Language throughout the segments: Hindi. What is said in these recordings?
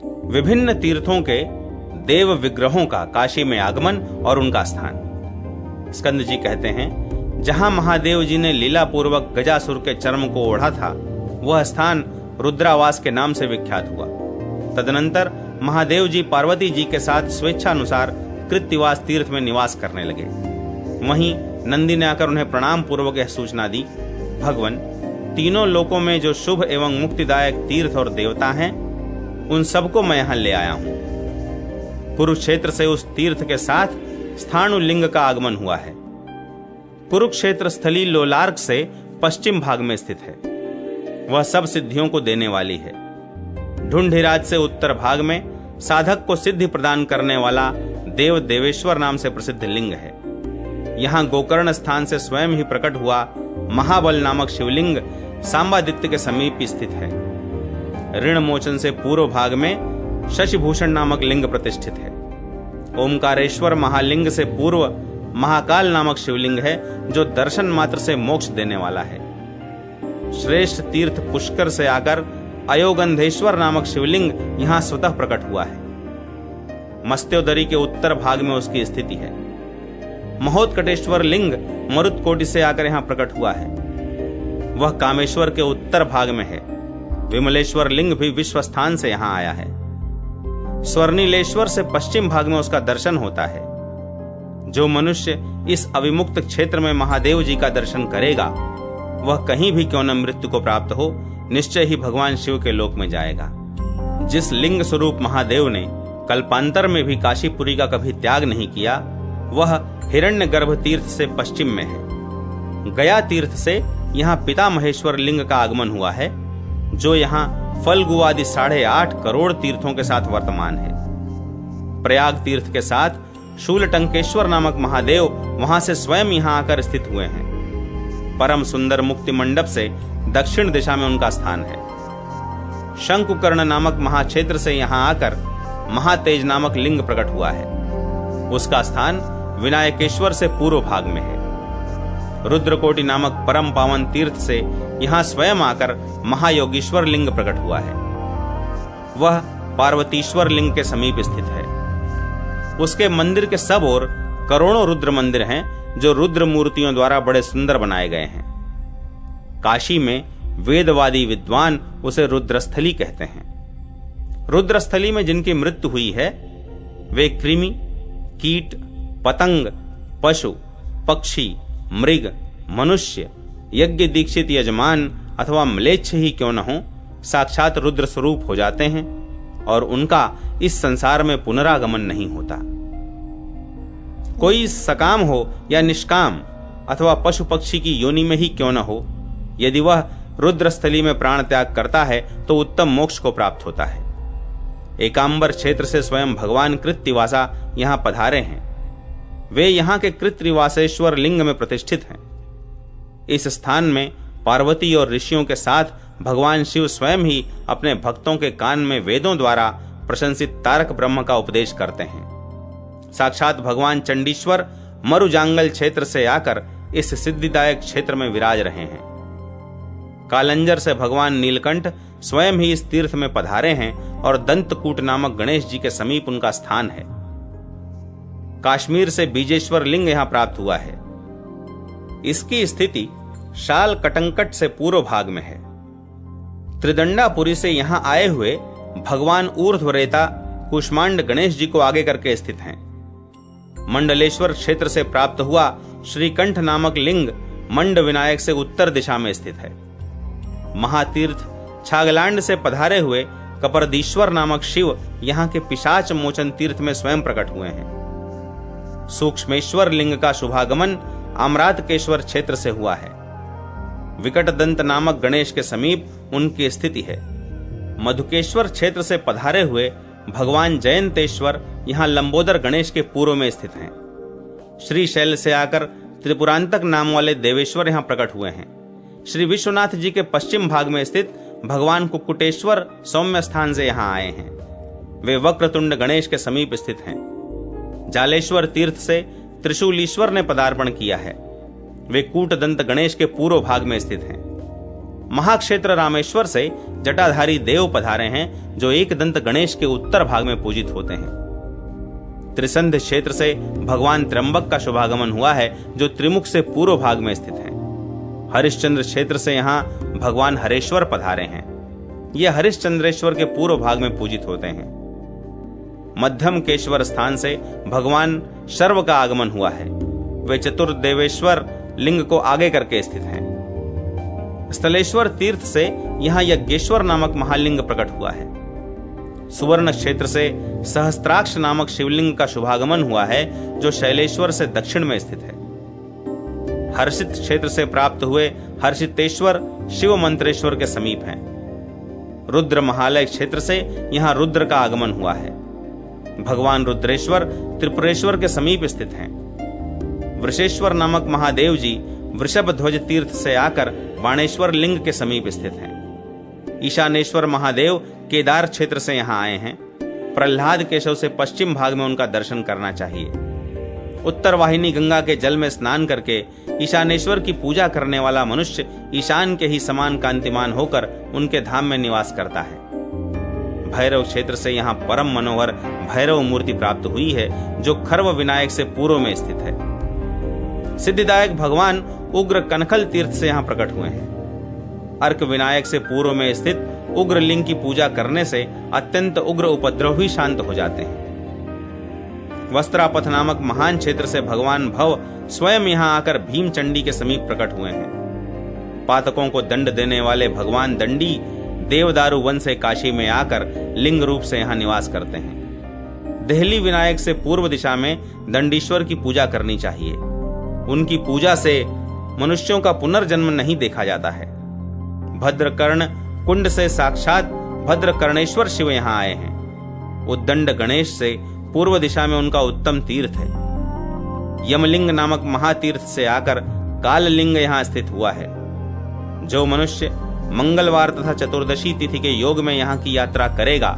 विभिन्न तीर्थों के देव विग्रहों का काशी में आगमन और उनका स्थान। स्कंद जी कहते हैं, जहां महादेव जी ने लीला पूर्वक गजासुर के चर्म को ओढ़ा था, वह स्थान रुद्रावास के नाम से विख्यात हुआ। तदनंतर महादेव जी पार्वती जी के साथ स्वेच्छानुसार कृत्तिवास तीर्थ में निवास करने लगे। वहीं नंदी ने आकर उन्हें प्रणाम पूर्वक यह सूचना दी, भगवन, तीनों लोकों में जो शुभ एवं मुक्तिदायक तीर्थ और देवता हैं, उन सबको मैं यहां ले आया हूं। कुरुक्षेत्र से उस तीर्थ के साथ स्थाणुलिंग का आगमन हुआ है। कुरुक्षेत्र स्थली लोलार्क से पश्चिम भाग में स्थित है। वह सब सिद्धियों को देने वाली है। ढूंढिराज से उत्तर भाग में साधक को सिद्धि प्रदान करने वाला देव देवेश्वर नाम से प्रसिद्ध लिंग है। यहाँ गोकर्ण स्थान से स्वयं ही प्रकट हुआ महाबल नामक शिवलिंग सांबादित्य के समीप स्थित है। ऋण मोचन से पूर्व भाग में शशिभूषण नामक लिंग प्रतिष्ठित है। ओमकारेश्वर महालिंग से पूर्व महाकाल नामक शिवलिंग है, जो दर्शन मात्र से मोक्ष देने वाला है। श्रेष्ठ तीर्थ पुष्कर से आकर अयोगंधेश्वर नामक शिवलिंग यहाँ स्वतः प्रकट हुआ है। मस्त्योदरी के उत्तर भाग में उसकी स्थिति है। महोत्कटेश्वर लिंग मरुत्कोटि से आकर यहाँ प्रकट हुआ है। वह कामेश्वर के उत्तर भाग में है। विमलेश्वर लिंग भी विश्व स्थान से यहाँ आया है। स्वर्णिलेश्वर से पश्चिम भाग में उसका दर्शन होता है। जो मनुष्य इस अविमुक्त क्षेत्र में महादेव जी का दर्शन करेगा, वह कहीं भी क्यों न मृत्यु को प्राप्त हो, निश्चय ही भगवान शिव के लोक में जाएगा। जिस लिंग स्वरूप महादेव ने कल्पांतर में भी काशीपुरी का कभी त्याग नहीं किया, वह हिरण्यगर्भ तीर्थ से पश्चिम में है। गया तीर्थ से यहाँ पिता महेश्वर लिंग का आगमन हुआ है, जो यहाँ फल्गु आदि 8.5 करोड़ तीर्थों के साथ वर्तमान है। प्रयाग तीर्थ के साथ शूलटंकेश्वर नामक महादेव वहां से स्वयं यहाँ आकर स्थित हुए हैं। परम सुंदर मुक्ति मंडप से दक्षिण दिशा में उनका स्थान है। शंकुकर्ण नामक महाक्षेत्र से यहाँ आकर महातेज नामक लिंग प्रकट हुआ है। उसका स्थान विनायकेश्वर से पूर्व भाग में है। रुद्रकोटि नामक परम पावन तीर्थ से यहाँ स्वयं आकर महायोगीश्वर लिंग प्रकट हुआ है। वह पार्वतीश्वर लिंग के समीप स्थित है। उसके मंदिर के सब ओर करोड़ों रुद्र मंदिर हैं, जो रुद्र मूर्तियों द्वारा बड़े सुंदर बनाए गए हैं। काशी में वेदवादी विद्वान उसे रुद्रस्थली कहते हैं। रुद्रस्थली में जिनकी मृत्यु हुई है, वे कृमि, कीट, पतंग, पशु, पक्षी, मृग, मनुष्य, यज्ञ दीक्षित यजमान अथवा म्लेच्छ ही क्यों न हो, साक्षात रुद्र स्वरूप हो जाते हैं और उनका इस संसार में पुनरागमन नहीं होता। कोई सकाम हो या निष्काम अथवा पशु पक्षी की योनि में ही क्यों न हो, यदि वह रुद्रस्थली में प्राण त्याग करता है तो उत्तम मोक्ष को प्राप्त होता है। एकांबर क्षेत्र से स्वयं भगवान कृत्तिवासा यहाँ पधारे हैं। वे यहाँ के कृत्तिवासेश्वर लिंग में प्रतिष्ठित हैं। इस स्थान में पार्वती और ऋषियों के साथ भगवान शिव स्वयं ही अपने भक्तों के कान में वेदों द्वारा प्रशंसित तारक ब्रह्म का उपदेश करते हैं। साक्षात भगवान चंडीश्वर मरुजांगल क्षेत्र से आकर इस सिद्धिदायक क्षेत्र में विराज रहे हैं। कालंजर से भगवान नीलकंठ स्वयं ही इस तीर्थ में पधारे हैं और दंतकूट नामक गणेश जी के समीप उनका स्थान है। काश्मीर से बीजेश्वर लिंग यहाँ प्राप्त हुआ है। इसकी स्थिति शाल कटंकट से पूर्व भाग में है। त्रिदंडापुरी से यहाँ आए हुए भगवान ऊर्ध्वरेता कुष्मांड गणेश जी को आगे करके स्थित हैं। मंडलेश्वर क्षेत्र से प्राप्त हुआ श्रीकंठ नामक लिंग मंड विनायक से उत्तर दिशा में स्थित है। महातीर्थ छागलांड से पधारे हुए कपर्दीश्वर नामक शिव यहाँ के पिशाच मोचन तीर्थ में स्वयं प्रकट हुए हैं। सूक्ष्मेश्वर लिंग का शुभागमन आम्रातकेश्वर क्षेत्र से हुआ है। विकट दंत नामक गणेश के समीप उनकी स्थिति है। मधुकेश्वर क्षेत्र से पधारे हुए भगवान जयंतेश्वर यहाँ लंबोदर गणेश के पूर्व में स्थित हैं। श्रीशैल से आकर त्रिपुरांतक नाम वाले देवेश्वर यहाँ प्रकट हुए हैं। श्री विश्वनाथ जी के पश्चिम भाग में स्थित भगवान कुक्कुटेश्वर सौम्य स्थान से यहाँ आए हैं। वे वक्रतुंड गणेश के समीप स्थित हैं। जालेश्वर तीर्थ से त्रिशूलीश्वर ने पदार्पण किया है। वे कूटदंत गणेश के पूर्व भाग में स्थित हैं। महाक्षेत्र रामेश्वर से जटाधारी देव पधारे हैं, जो एक दंत गणेश के उत्तर भाग में पूजित होते हैं। त्रिसंध क्षेत्र से भगवान त्र्यंबक का शुभागमन हुआ है, जो त्रिमुख से पूर्व भाग में स्थित है। हरिश्चंद्र क्षेत्र से यहाँ भगवान हरेश्वर पधारे हैं। ये हरिश्चंद्रेश्वर के पूर्व भाग में पूजित होते हैं। मध्यम केश्वर स्थान से भगवान शर्व का आगमन हुआ है। वे चतुर्देवेश्वर लिंग को आगे करके स्थित हैं। स्थलेश्वर तीर्थ से यहाँ यज्ञेश्वर नामक महालिंग प्रकट हुआ है। सुवर्ण क्षेत्र से सहस्त्राक्ष नामक शिवलिंग का शुभागमन हुआ है, जो शैलेश्वर से दक्षिण में स्थित है। हर्षित क्षेत्र से प्राप्त हुए हर्षितेश्वर शिव मंत्रेश्वर के समीप हैं। रुद्र महालय क्षेत्र से यहाँ रुद्र का आगमन हुआ है। भगवान रुद्रेश्वर त्रिपुरेश्वर के समीप स्थित हैं। वृषेश्वर नामक महादेव जी वृषभ ध्वज तीर्थ से आकर बाणेश्वर लिंग के समीप स्थित हैं। ईशानेश्वर महादेव केदार क्षेत्र से यहाँ आए हैं। प्रहलाद केशव से पश्चिम भाग में उनका दर्शन करना चाहिए। उत्तर वाहिनी गंगा के जल में स्नान करके ईशानेश्वर की पूजा करने वाला मनुष्य ईशान के ही समान कांतिमान होकर उनके धाम में निवास करता है। भैरव क्षेत्र से यहाँ परम मनोहर भैरव मूर्ति प्राप्त हुई है, जो खर्व विनायक से पूर्व में स्थित है। सिद्धिदायक भगवान उग्र कनखल तीर्थ से यहाँ प्रकट हुए हैं। अर्क विनायक से पूर्व में स्थित उग्र लिंग की पूजा करने से अत्यंत उग्र उपद्रव भी शांत हो जाते हैं। वस्त्रापथ नामक महान क्षेत्र से भगवान भव स्वयं यहाँ आकर भीम चंडी के समीप प्रकट हुए हैं। पातकों को दंड देने वाले भगवान दंडी देवदारू वन से काशी में आकर लिंग रूप से यहाँ निवास करते हैं। देहली विनायक से पूर्व दिशा में दंडीश्वर की पूजा करनी चाहिए। उनकी पूजा से मनुष्यों का पुनर्जन्म नहीं देखा जाता है। भद्रकर्ण कुंड से साक्षात भद्रकर्णेश्वर शिव यहाँ आए हैं। उद्दंड गणेश से पूर्व दिशा में उनका उत्तम तीर्थ है। यमलिंग नामक महातीर्थ से आकर काललिंग यहाँ स्थित हुआ है। जो मनुष्य मंगलवार तथा चतुर्दशी तिथि के योग में यहाँ की यात्रा करेगा,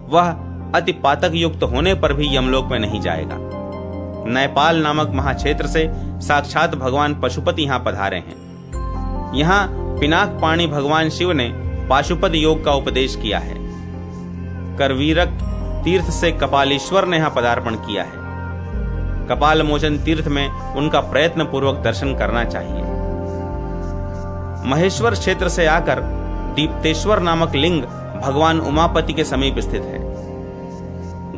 वह अति पातक युक्त होने पर भी यमलोक में नहीं जाएगा। नेपाल नामक महाक्षेत्र से साक्षात भगवान पशुपति यहाँ पधारे हैं। यहाँ पिनाक पाणी भगवान शिव ने पाशुपत योग का उपदेश किया है। करवीरक तीर्थ से कपालीश्वर ने यहाँ पदार्पण किया है। कपाल मोचन तीर्थ में उनका प्रयत्न पूर्वक दर्शन करना चाहिए। महेश्वर क्षेत्र से आकर दीप्तेश्वर नामक लिंग भगवान उमापति के समीप स्थित है।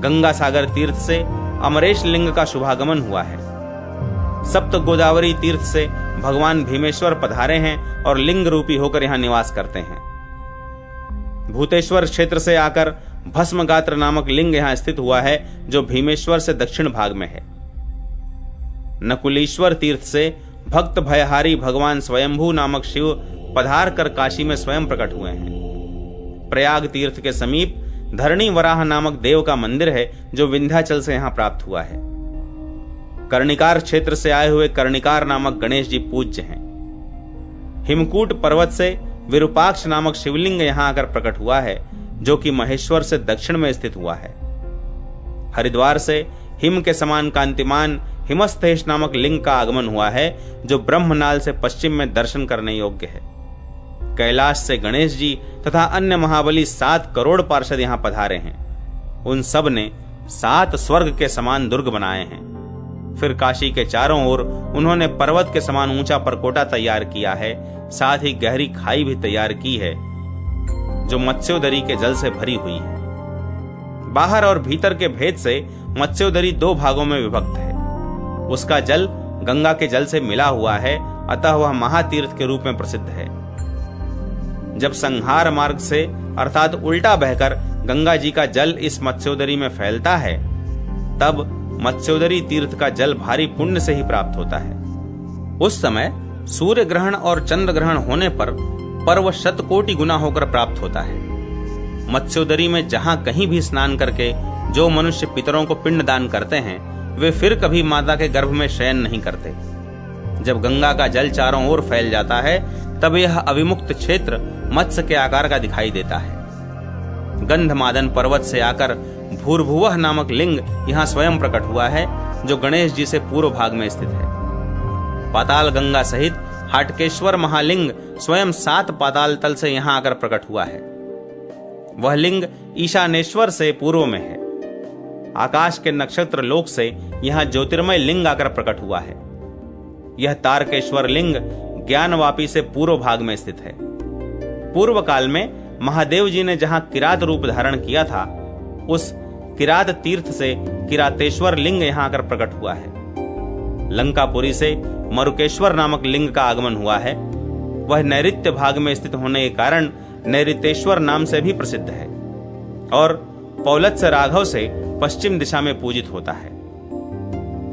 गंगा सागर तीर्थ से अमरेश लिंग का शुभागमन हुआ है। सप्त गोदावरी तीर्थ से भगवान भीमेश्वर पधारे हैं और लिंग रूपी होकर यहाँ निवास करते हैं। भूतेश्वर क्षेत्र से आकर भस्मगात्र नामक लिंग यहाँ स्थित हुआ है, जो भीमेश्वर से दक्षिण भाग में है। नकुलेश्वर तीर्थ से भक्त भयहारी भगवान स्वयंभू नामक शिव पधार कर काशी में स्वयं प्रकट हुए हैं। प्रयाग तीर्थ के समीप धरणी वराह नामक देव का मंदिर है, जो विंध्याचल से यहाँ प्राप्त हुआ है। कर्णिकार क्षेत्र से आए हुए कर्णिकार नामक गणेश जी पूज्य हैं। हिमकूट पर्वत से विरूपाक्ष नामक शिवलिंग यहाँ आकर प्रकट हुआ है, जो कि महेश्वर से दक्षिण में स्थित हुआ है। हरिद्वार से हिम के समान कांतिमान हिमस्थेश नामक लिंग का आगमन हुआ है, जो ब्रह्मनाल से पश्चिम में दर्शन करने योग्य है। कैलाश से गणेश जी तथा अन्य महाबली 7 करोड़ पार्षद यहाँ पधारे हैं। उन सब ने 7 स्वर्ग के समान दुर्ग बनाए हैं। फिर काशी के चारों ओर उन्होंने पर्वत के समान ऊंचा परकोटा तैयार किया है। साथ ही गहरी खाई भी तैयार की है, जो मत्स्योदरी के जल से भरी हुई है। बाहर और भीतर के भेद से मत्स्योदरी 2 भागों में विभक्त है। उसका जल गंगा के जल से मिला हुआ है, अतः वह महातीर्थ के रूप में प्रसिद्ध है। जब संहार मार्ग से अर्थात उल्टा बहकर गंगा जी का जल इस मत्स्योदरी में फैलता है, तब मत्स्योदरी तीर्थ का जल भारी पुण्य से ही प्राप्त होता है। उस समय सूर्य ग्रहण और चंद्र ग्रहण होने पर पर्व 100 कोटि गुना होकर प्राप्त होता है। मत्स्योदरी में जहां कहीं भी स्नान करके जो मनुष्य पितरों को पिंड दान करते हैं, वे फिर कभी माता के गर्भ में शयन नहीं करते। जब गंगा का जल चारों ओर फैल जाता है, तब यह अविमुक्त क्षेत्र मत्स्य के आकार का दिखाई देता है। गंधमादन पर्वत से आकर भूर्भुवः नामक लिंग यहाँ स्वयं प्रकट हुआ है, जो गणेश जी से पूर्व भाग में स्थित है। पाताल गंगा सहित हाटकेश्वर महालिंग स्वयं 7 पाताल तल से यहां आकर प्रकट हुआ है। वह लिंग ईशानेश्वर से पूर्व में है। आकाश के नक्षत्र लोक से यहां ज्योतिर्मय लिंग आकर प्रकट हुआ है। यह तारकेश्वर लिंग ज्ञानवापी से पूर्व भाग में स्थित है। पूर्व काल में महादेव जी ने जहां किरात रूप धारण किया था, उस किरात तीर्थ से किरातेश्वर लिंग यहां आकर प्रकट हुआ है। लंकापुरी से मरुकेश्वर नामक लिंग का आगमन हुआ है। वह नैऋत्य भाग में स्थित होने के कारण नैऋतेश्वर नाम से भी प्रसिद्ध है और पौलत्स राघव से पश्चिम दिशा में पूजित होता है।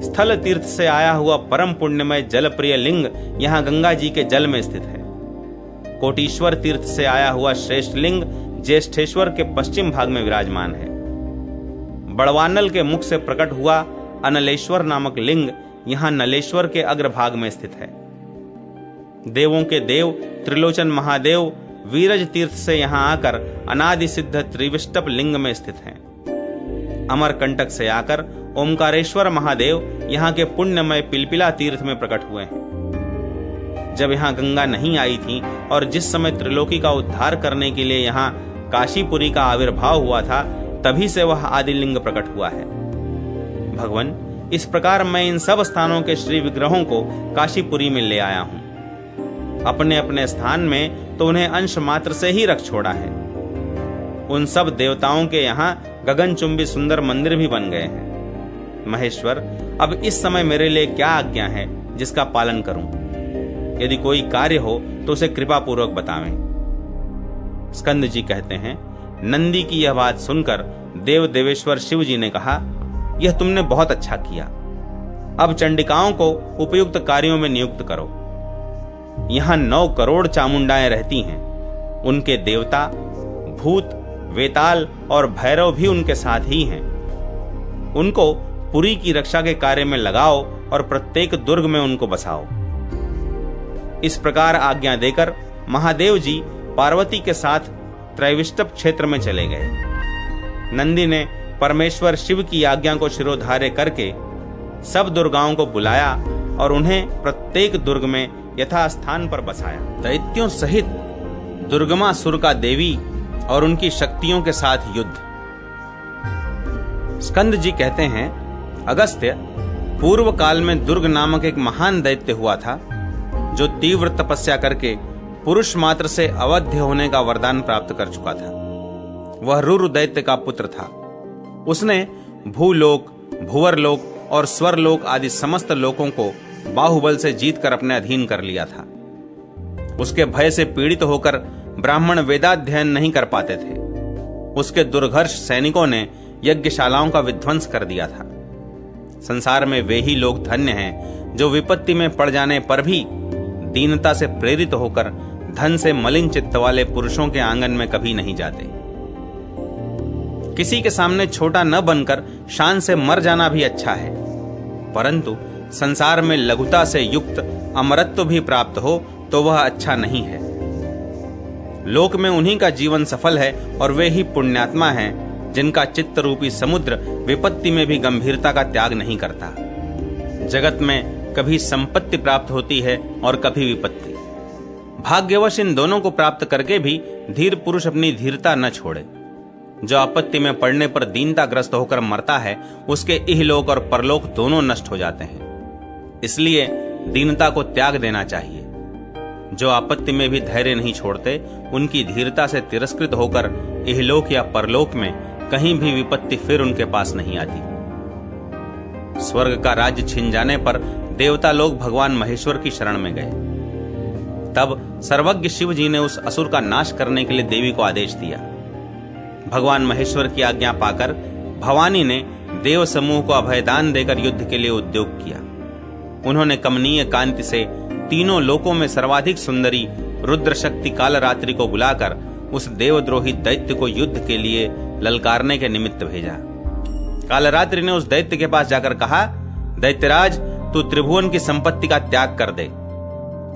स्थल तीर्थ से आया हुआ परम पुण्यमय जलप्रिय लिंग यहां गंगा जी के जल में स्थित है। कोटीश्वर तीर्थ से आया हुआ श्रेष्ठ लिंग ज्येष्ठेश्वर के पश्चिम भाग में विराजमान है। बड़वानल के मुख से प्रकट हुआ अनलेश्वर नामक लिंग यहां नलेश्वर के अग्रभाग में स्थित है। देवों के देव त्रिलोचन महादेव वीरज तीर्थ से यहां आकर अनादि सिद्ध त्रिविष्टप लिंग में स्थित हैं। अमरकंटक से आकर ओमकारेश्वर महादेव यहां के पुण्यमय पिलपिला तीर्थ में प्रकट हुए हैं। जब यहां गंगा नहीं आई थी और जिस समय त्रिलोकी का उद्धार करने के लिए यहां काशीपुरी का आविर्भाव हुआ था, तभी से वह आदिलिंग प्रकट हुआ है। भगवान, इस प्रकार मैं इन सब स्थानों के श्री विग्रहों को काशीपुरी में ले आया हूं। अपने अपने स्थान में तो उन्हें अंश मात्र से ही रख छोड़ा है। उन सब देवताओं के यहाँ गगनचुंबी सुंदर मंदिर भी बन गए हैं। महेश्वर, अब इस समय मेरे लिए क्या आज्ञा है जिसका पालन करूं? यदि कोई कार्य हो तो उसे कृपा पूर्वक बतावें। स्कंद जी कहते हैं, नंदी की यह बात सुनकर देव देवेश्वर शिव जी ने कहा, यह तुमने बहुत अच्छा किया। अब चंडिकाओं को उपयुक्त कार्यों में नियुक्त करो। यहां 9 करोड़ चामुंडाएं रहती हैं। उनके देवता, भूत, वेताल और भैरव भी उनके साथ ही हैं। उनको पुरी की रक्षा के कार्य में लगाओ और प्रत्येक दुर्ग में उनको बसाओ। इस प्रकार आज्ञा देकर महादेव जी पार्वती के साथ त्रैविष्टप क्षेत्र में चले गए। नंदी ने परमेश्वर शिव की आज्ञा को शिरोधार्य करके सब दुर्गाओं को बुलाया और उन्हें प्रत्येक दुर्ग में यथास्थान पर बसाया। दैत्यों सहित दुर्गमासुर का देवी और उनकी शक्तियों के साथ युद्ध। स्कंद जी कहते हैं, अगस्त्य, पूर्व काल में दुर्ग नामक एक महान दैत्य हुआ था, जो तीव्र तपस्या करके पुरुष मात्र से अवध्य होने का वरदान प्राप्त कर चुका था। वह रुरु दैत्य का पुत्र था। उसने भूलोक, भुवरलोक और स्वरलोक आदि समस्त लोकों को बाहुबल से जीतकर अपने अधीन कर लिया था। उसके भय से पीड़ित होकर ब्राह्मण वेदाध्ययन नहीं कर पाते थे। उसके दुर्घर्ष सैनिकों ने यज्ञशालाओं का विध्वंस कर दिया था। संसार में वे ही लोग धन्य हैं जो विपत्ति में पड़ जाने पर भी दीनता से प्रेरित होकर धन से मलिन चित्त वाले पुरुषों के आंगन में कभी नहीं जाते। किसी के सामने छोटा न बनकर शान से मर जाना भी अच्छा है, परंतु संसार में लघुता से युक्त अमरत्व भी प्राप्त हो तो वह अच्छा नहीं है। लोक में उन्हीं का जीवन सफल है और वे ही पुण्यात्मा हैं जिनका चित्त रूपी समुद्र विपत्ति में भी गंभीरता का त्याग नहीं करता। जगत में कभी संपत्ति प्राप्त होती है और कभी विपत्ति। भाग्यवश इन दोनों को प्राप्त करके भी धीर पुरुष अपनी धीरता न छोड़े। जो आपत्ति में पड़ने पर दीनताग्रस्त होकर मरता है, उसके इहलोक और परलोक दोनों नष्ट हो जाते हैं। इसलिए दीनता को त्याग देना चाहिए। जो आपत्ति में भी धैर्य नहीं छोड़ते, उनकी धीरता से तिरस्कृत होकर इहलोक या परलोक में कहीं भी विपत्ति फिर उनके पास नहीं आती। स्वर्ग का राज्य छिन जाने पर देवता लोग भगवान महेश्वर की शरण में गए। तब सर्वज्ञ शिव जी ने उस असुर का नाश करने के लिए देवी को आदेश दिया। भगवान महेश्वर की आज्ञा पाकर भवानी ने देव समूह को अभयदान देकर युद्ध के लिए उद्योग किया। उन्होंने कमनीय कांति से तीनों लोकों में सर्वाधिक सुंदरी रुद्र शक्ति कालरात्रि को बुलाकर उस देवद्रोही दैत्य को युद्ध के लिए ललकारने के निमित्त भेजा। कालरात्रि ने उस दैत्य के पास जाकर कहा, दैत्यराज, तू त्रिभुवन की संपत्ति का त्याग कर दे।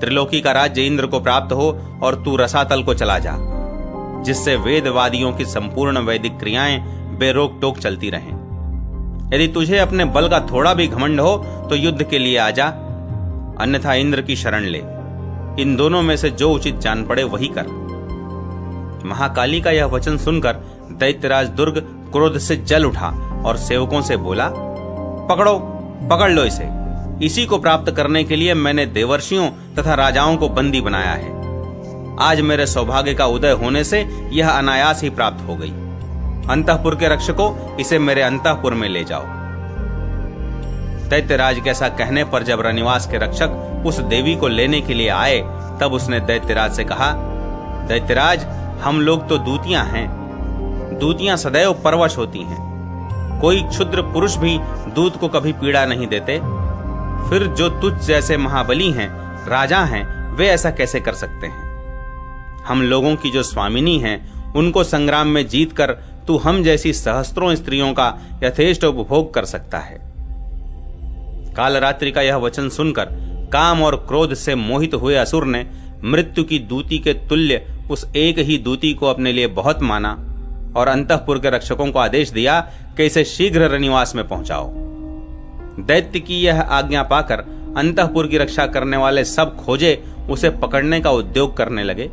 त्रिलोकी का राज्य इंद्र को प्राप्त हो और तू रसातल को चला जा, जिससे वेदवादियों की संपूर्ण वैदिक क्रियाएं बेरोक टोक चलती रहें। यदि तुझे अपने बल का थोड़ा भी घमंड हो तो युद्ध के लिए आ जा, अन्यथा इंद्र की शरण ले। इन दोनों में से जो उचित जान पड़े वही कर। महाकाली का यह वचन सुनकर दैत्यराज दुर्ग क्रोध से जल उठा और सेवकों से बोला, पकड़ो, पकड़ लो इसे। इसी को प्राप्त करने के लिए मैंने देवर्षियों तथा राजाओं को बंदी बनाया है। आज मेरे सौभाग्य का उदय होने से यह अनायास ही प्राप्त हो गई। अंतःपुर के रक्षकों, इसे मेरे अंतःपुर में ले जाओ। दैत्यराज के ऐसा कहने पर जब रनिवास के रक्षक उस देवी को लेने के लिए आए, तब उसने दैत्यराज से कहा, दैत्यराज, हम लोग तो दूतियां हैं। दूतियां सदैव परवश होती हैं। कोई क्षुद्र पुरुष भी दूत को कभी पीड़ा नहीं देते। फिर जो तुझ जैसे महाबली हैं, राजा हैं, वे ऐसा कैसे कर सकते हैं? हम लोगों की जो स्वामिनी हैं, उनको संग्राम में जीतकर तू हम जैसी सहस्त्रों स्त्रियों का यथेष्ट उपभोग कर सकता है। कालरात्रि का यह वचन सुनकर काम और क्रोध से मोहित हुए असुर ने मृत्यु की दूती के तुल्य उस एक ही दूती को अपने लिए बहुत माना और अंतःपुर के रक्षकों को आदेश दिया कि इसे शीघ्र रनिवास में पहुंचाओ। दैत्य की यह आज्ञा पाकर अंतःपुर की रक्षा करने वाले सब खोजे उसे पकड़ने का उद्योग करने लगे,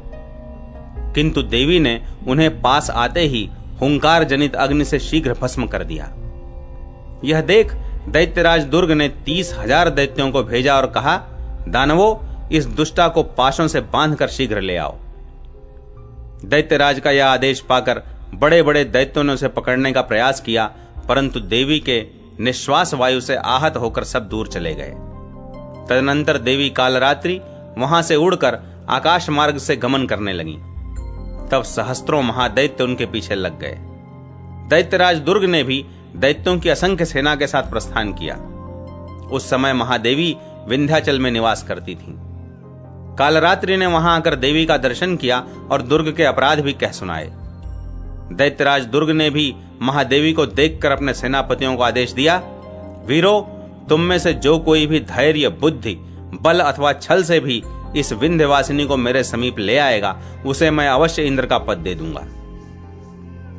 किंतु देवी ने उन्हें पास आते ही हुंकार जनित अग्नि से शीघ्र भस्म कर दिया। यह देख दैत्यराज दुर्ग ने 30,000 दैत्यों को भेजा और कहा, दानवों, इस दुष्टा को पाशों से बांधकर शीघ्र ले आओ। दैत्यराज का यह आदेश पाकर बड़े बड़े दैत्यों ने उसे पकड़ने का प्रयास किया, परंतु देवी के निश्वास वायु से आहत होकर सब दूर चले गए। तदनंतर देवी कालरात्रि वहां से उड़कर आकाश मार्ग से गमन करने लगी। तब सहस्त्रों महादैत्य उनके पीछे लग गए। दैत्यराज दुर्ग ने भी दैत्यों की असंख्य सेना के साथ प्रस्थान किया। उस समय महादेवी विंध्याचल में निवास करती थीं। कालरात्रि ने वहां आकर देवी का दर्शन किया और दुर्ग के अपराध भी कह सुनाए। दैत्यराज दुर्ग ने भी महादेवी को देखकर अपने सेनापतियों को आदेश दिया, वीरो, तुम में से जो कोई भी धैर्य, बुद्धि, बल अथवा छल से भी इस विंध्यवासिनी को मेरे समीप ले आएगा, उसे मैं अवश्य इंद्र का पद दे दूंगा।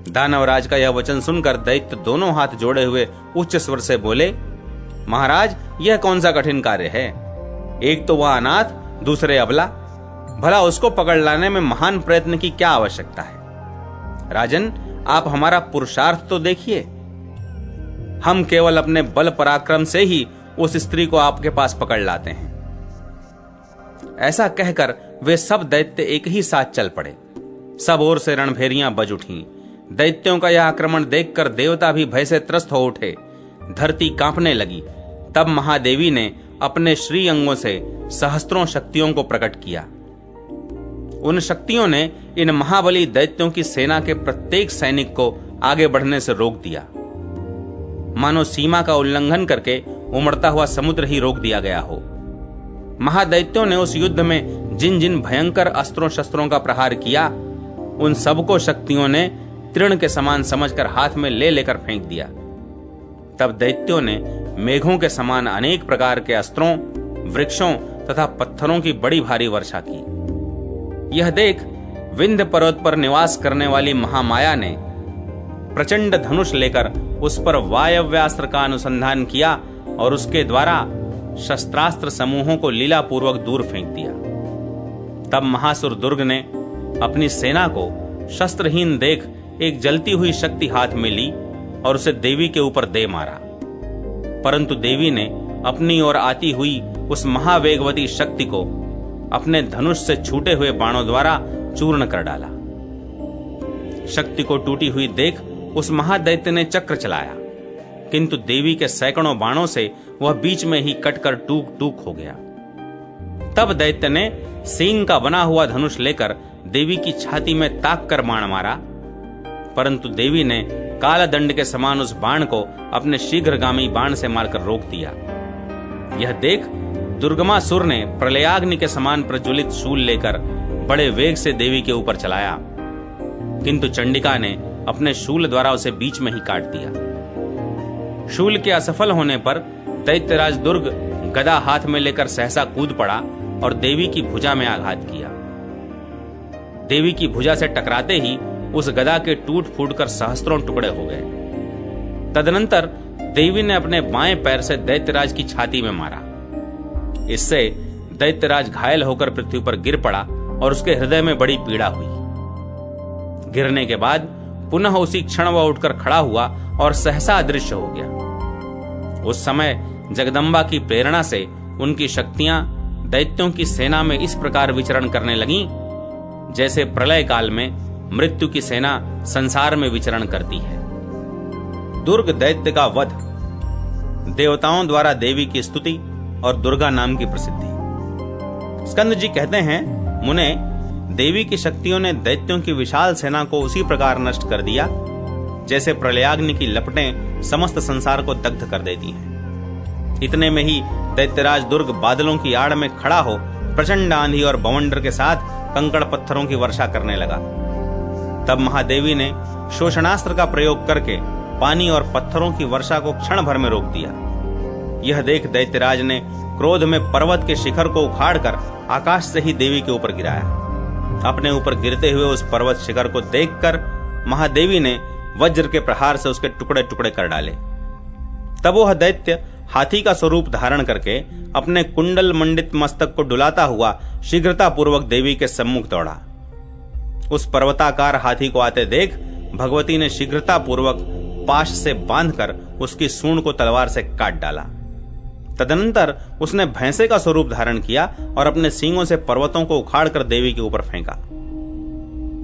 दानवराज का यह वचन सुनकर दैत्य दोनों हाथ जोड़े हुए उच्च स्वर से बोले, महाराज, यह कौन सा कठिन कार्य है? एक तो वह अनाथ, दूसरे अबला। भला उसको पकड़ लाने में महान प्रयत्न की क्या आवश्यकता है? राजन, आप हमारा पुरुषार्थ तो देखिए। हम केवल अपने बल पराक्रम से ही उस स्त्री को आपके पास पकड़ लाते हैं। ऐसा कहकर वे सब दैत्य एक ही साथ चल पड़े। सब ओर से रणभेरियां बज उठीं। दैत्यों का यह आक्रमण देखकर देवता भी भय से त्रस्त हो उठे। धरती कांपने लगी। तब महादेवी ने अपने श्री अंगों से सहस्त्रों शक्तियों को प्रकट किया। उन शक्तियों ने इन महाबली दैत्यों की सेना के प्रत्येक सैनिक को आगे बढ़ने से रोक दिया। मानो सीमा का उल्लंघन करके उमड़ता हुआ समुद्र ही रोक दिया गया हो। महादैत्यों ने उस युद्ध में जिन जिन भयंकर अस्त्रों शस्त्रों का प्रहार किया, उन सबको शक्तियों ने तृण के समान समझकर हाथ में ले लेकर फेंक दिया। तब दैत्यों ने मेघों के समान अनेक प्रकार के अस्त्रों, वृक्षों तथा पत्थरों की बड़ी भारी वर्षा की। यह देख विंध्य पर्वत पर निवास करने वाली महामाया ने प्रचंड धनुष लेकर उस पर वायव्यास्त्र का अनुसंधान किया और उसके द्वारा शस्त्रास्त्र समूहों को लीलापूर्वक दूर फेंक दिया। तब महासुर दुर्ग ने अपनी सेना को शस्त्रहीन देख एक जलती हुई शक्ति हाथ में ली और उसे देवी के ऊपर दे मारा, परंतु देवी ने अपनी ओर आती हुई उस महावेगवती शक्ति को अपने धनुष से छूटे हुए बाणों द्वारा चूर्ण कर डाला। शक्ति को टूटी हुई देख उस महादैत्य ने चक्र चलाया, किंतु देवी के सैकड़ों बाणों से वह बीच में ही कटकर टूक टूक हो गया। तब दैत्य ने सींग का बना हुआ धनुष लेकर देवी की छाती में ताक कर बाण मारा, परंतु देवी ने कालदंड के समान उस बाण को अपने शीघ्रगामी बाण से मारकर रोक दिया। यह देख दुर्गमासुर ने प्रलयाग्नि के समान प्रज्वलित शूल लेकर बड़े वेग से देवी के ऊपर चलाया, किंतु चंडिका ने अपने शूल द्वारा उसे बीच में ही काट दिया। शूल के असफल होने पर दैत्यराज दुर्ग गदा हाथ में लेकर सहसा कूद पड़ा और देवी की भुजा में आघात किया। देवी की भुजा से टकराते ही उस गदा के टूट फूट कर सहस्त्रों टुकड़े हो गए। तदनंतर देवी ने अपने बाएं पैर से दैत्यराज की छाती में मारा। इससे दैत्यराज घायल होकर पृथ्वी पर गिर पड़ा और उसके हृदय में बड़ी पीड़ा हुई। गिरने के बाद पुनः उसी क्षण वह उठकर खड़ा हुआ और सहसा अदृश्य हो गया। उस समय जगदम्बा की प्रेरणा से उनकी शक्तियां दैत्यों की सेना में इस प्रकार विचरण करने लगीं, जैसे प्रलय काल में मृत्यु की सेना संसार में विचरण करती है। दुर्ग दैत्य का वध, देवताओं द्वारा देवी की स्तुति और दुर्गा नाम की प्रसिद्धि। स्कंद जी कहते हैं, मुने, देवी की शक्तियों ने दैत्यों की विशाल सेना को उसी प्रकार नष्ट कर दिया जैसे प्रलयाग्नि की लपटें समस्त संसार को दग्ध कर देती हैं। इतने में ही दैत्यराज दुर्ग बादलों की आड़ में खड़ा हो प्रचंड आंधी और बवंडर के साथ कंकड़ पत्थरों की वर्षा करने लगा। तब महादेवी ने शोषणास्त्र का प्रयोग करके पानी और पत्थरों की वर्षा को क्षण भर में रोक दिया। यह देख दैत्यराज ने क्रोध में पर्वत के शिखर को उखाड़कर आकाश से ही देवी के ऊपर गिराया। अपने ऊपर गिरते हुए उस पर्वत शिखर को देखकर महादेवी ने वज्र के प्रहार से उसके टुकड़े टुकड़े कर डाले। तब वह दैत्य हाथी का स्वरूप धारण करके अपने कुंडल मंडित मस्तक को डुलाता हुआ शीघ्रता पूर्वक देवी के सम्मुख दौड़ा। उस पर्वताकार हाथी को आते देख भगवती ने शीघ्रता पूर्वक पाश से बांधकर उसकी सूंड को तलवार से काट डाला। तदनंतर उसने भैंसे का स्वरूप धारण किया और अपने सींगों से पर्वतों को उखाड़कर देवी के ऊपर फेंका।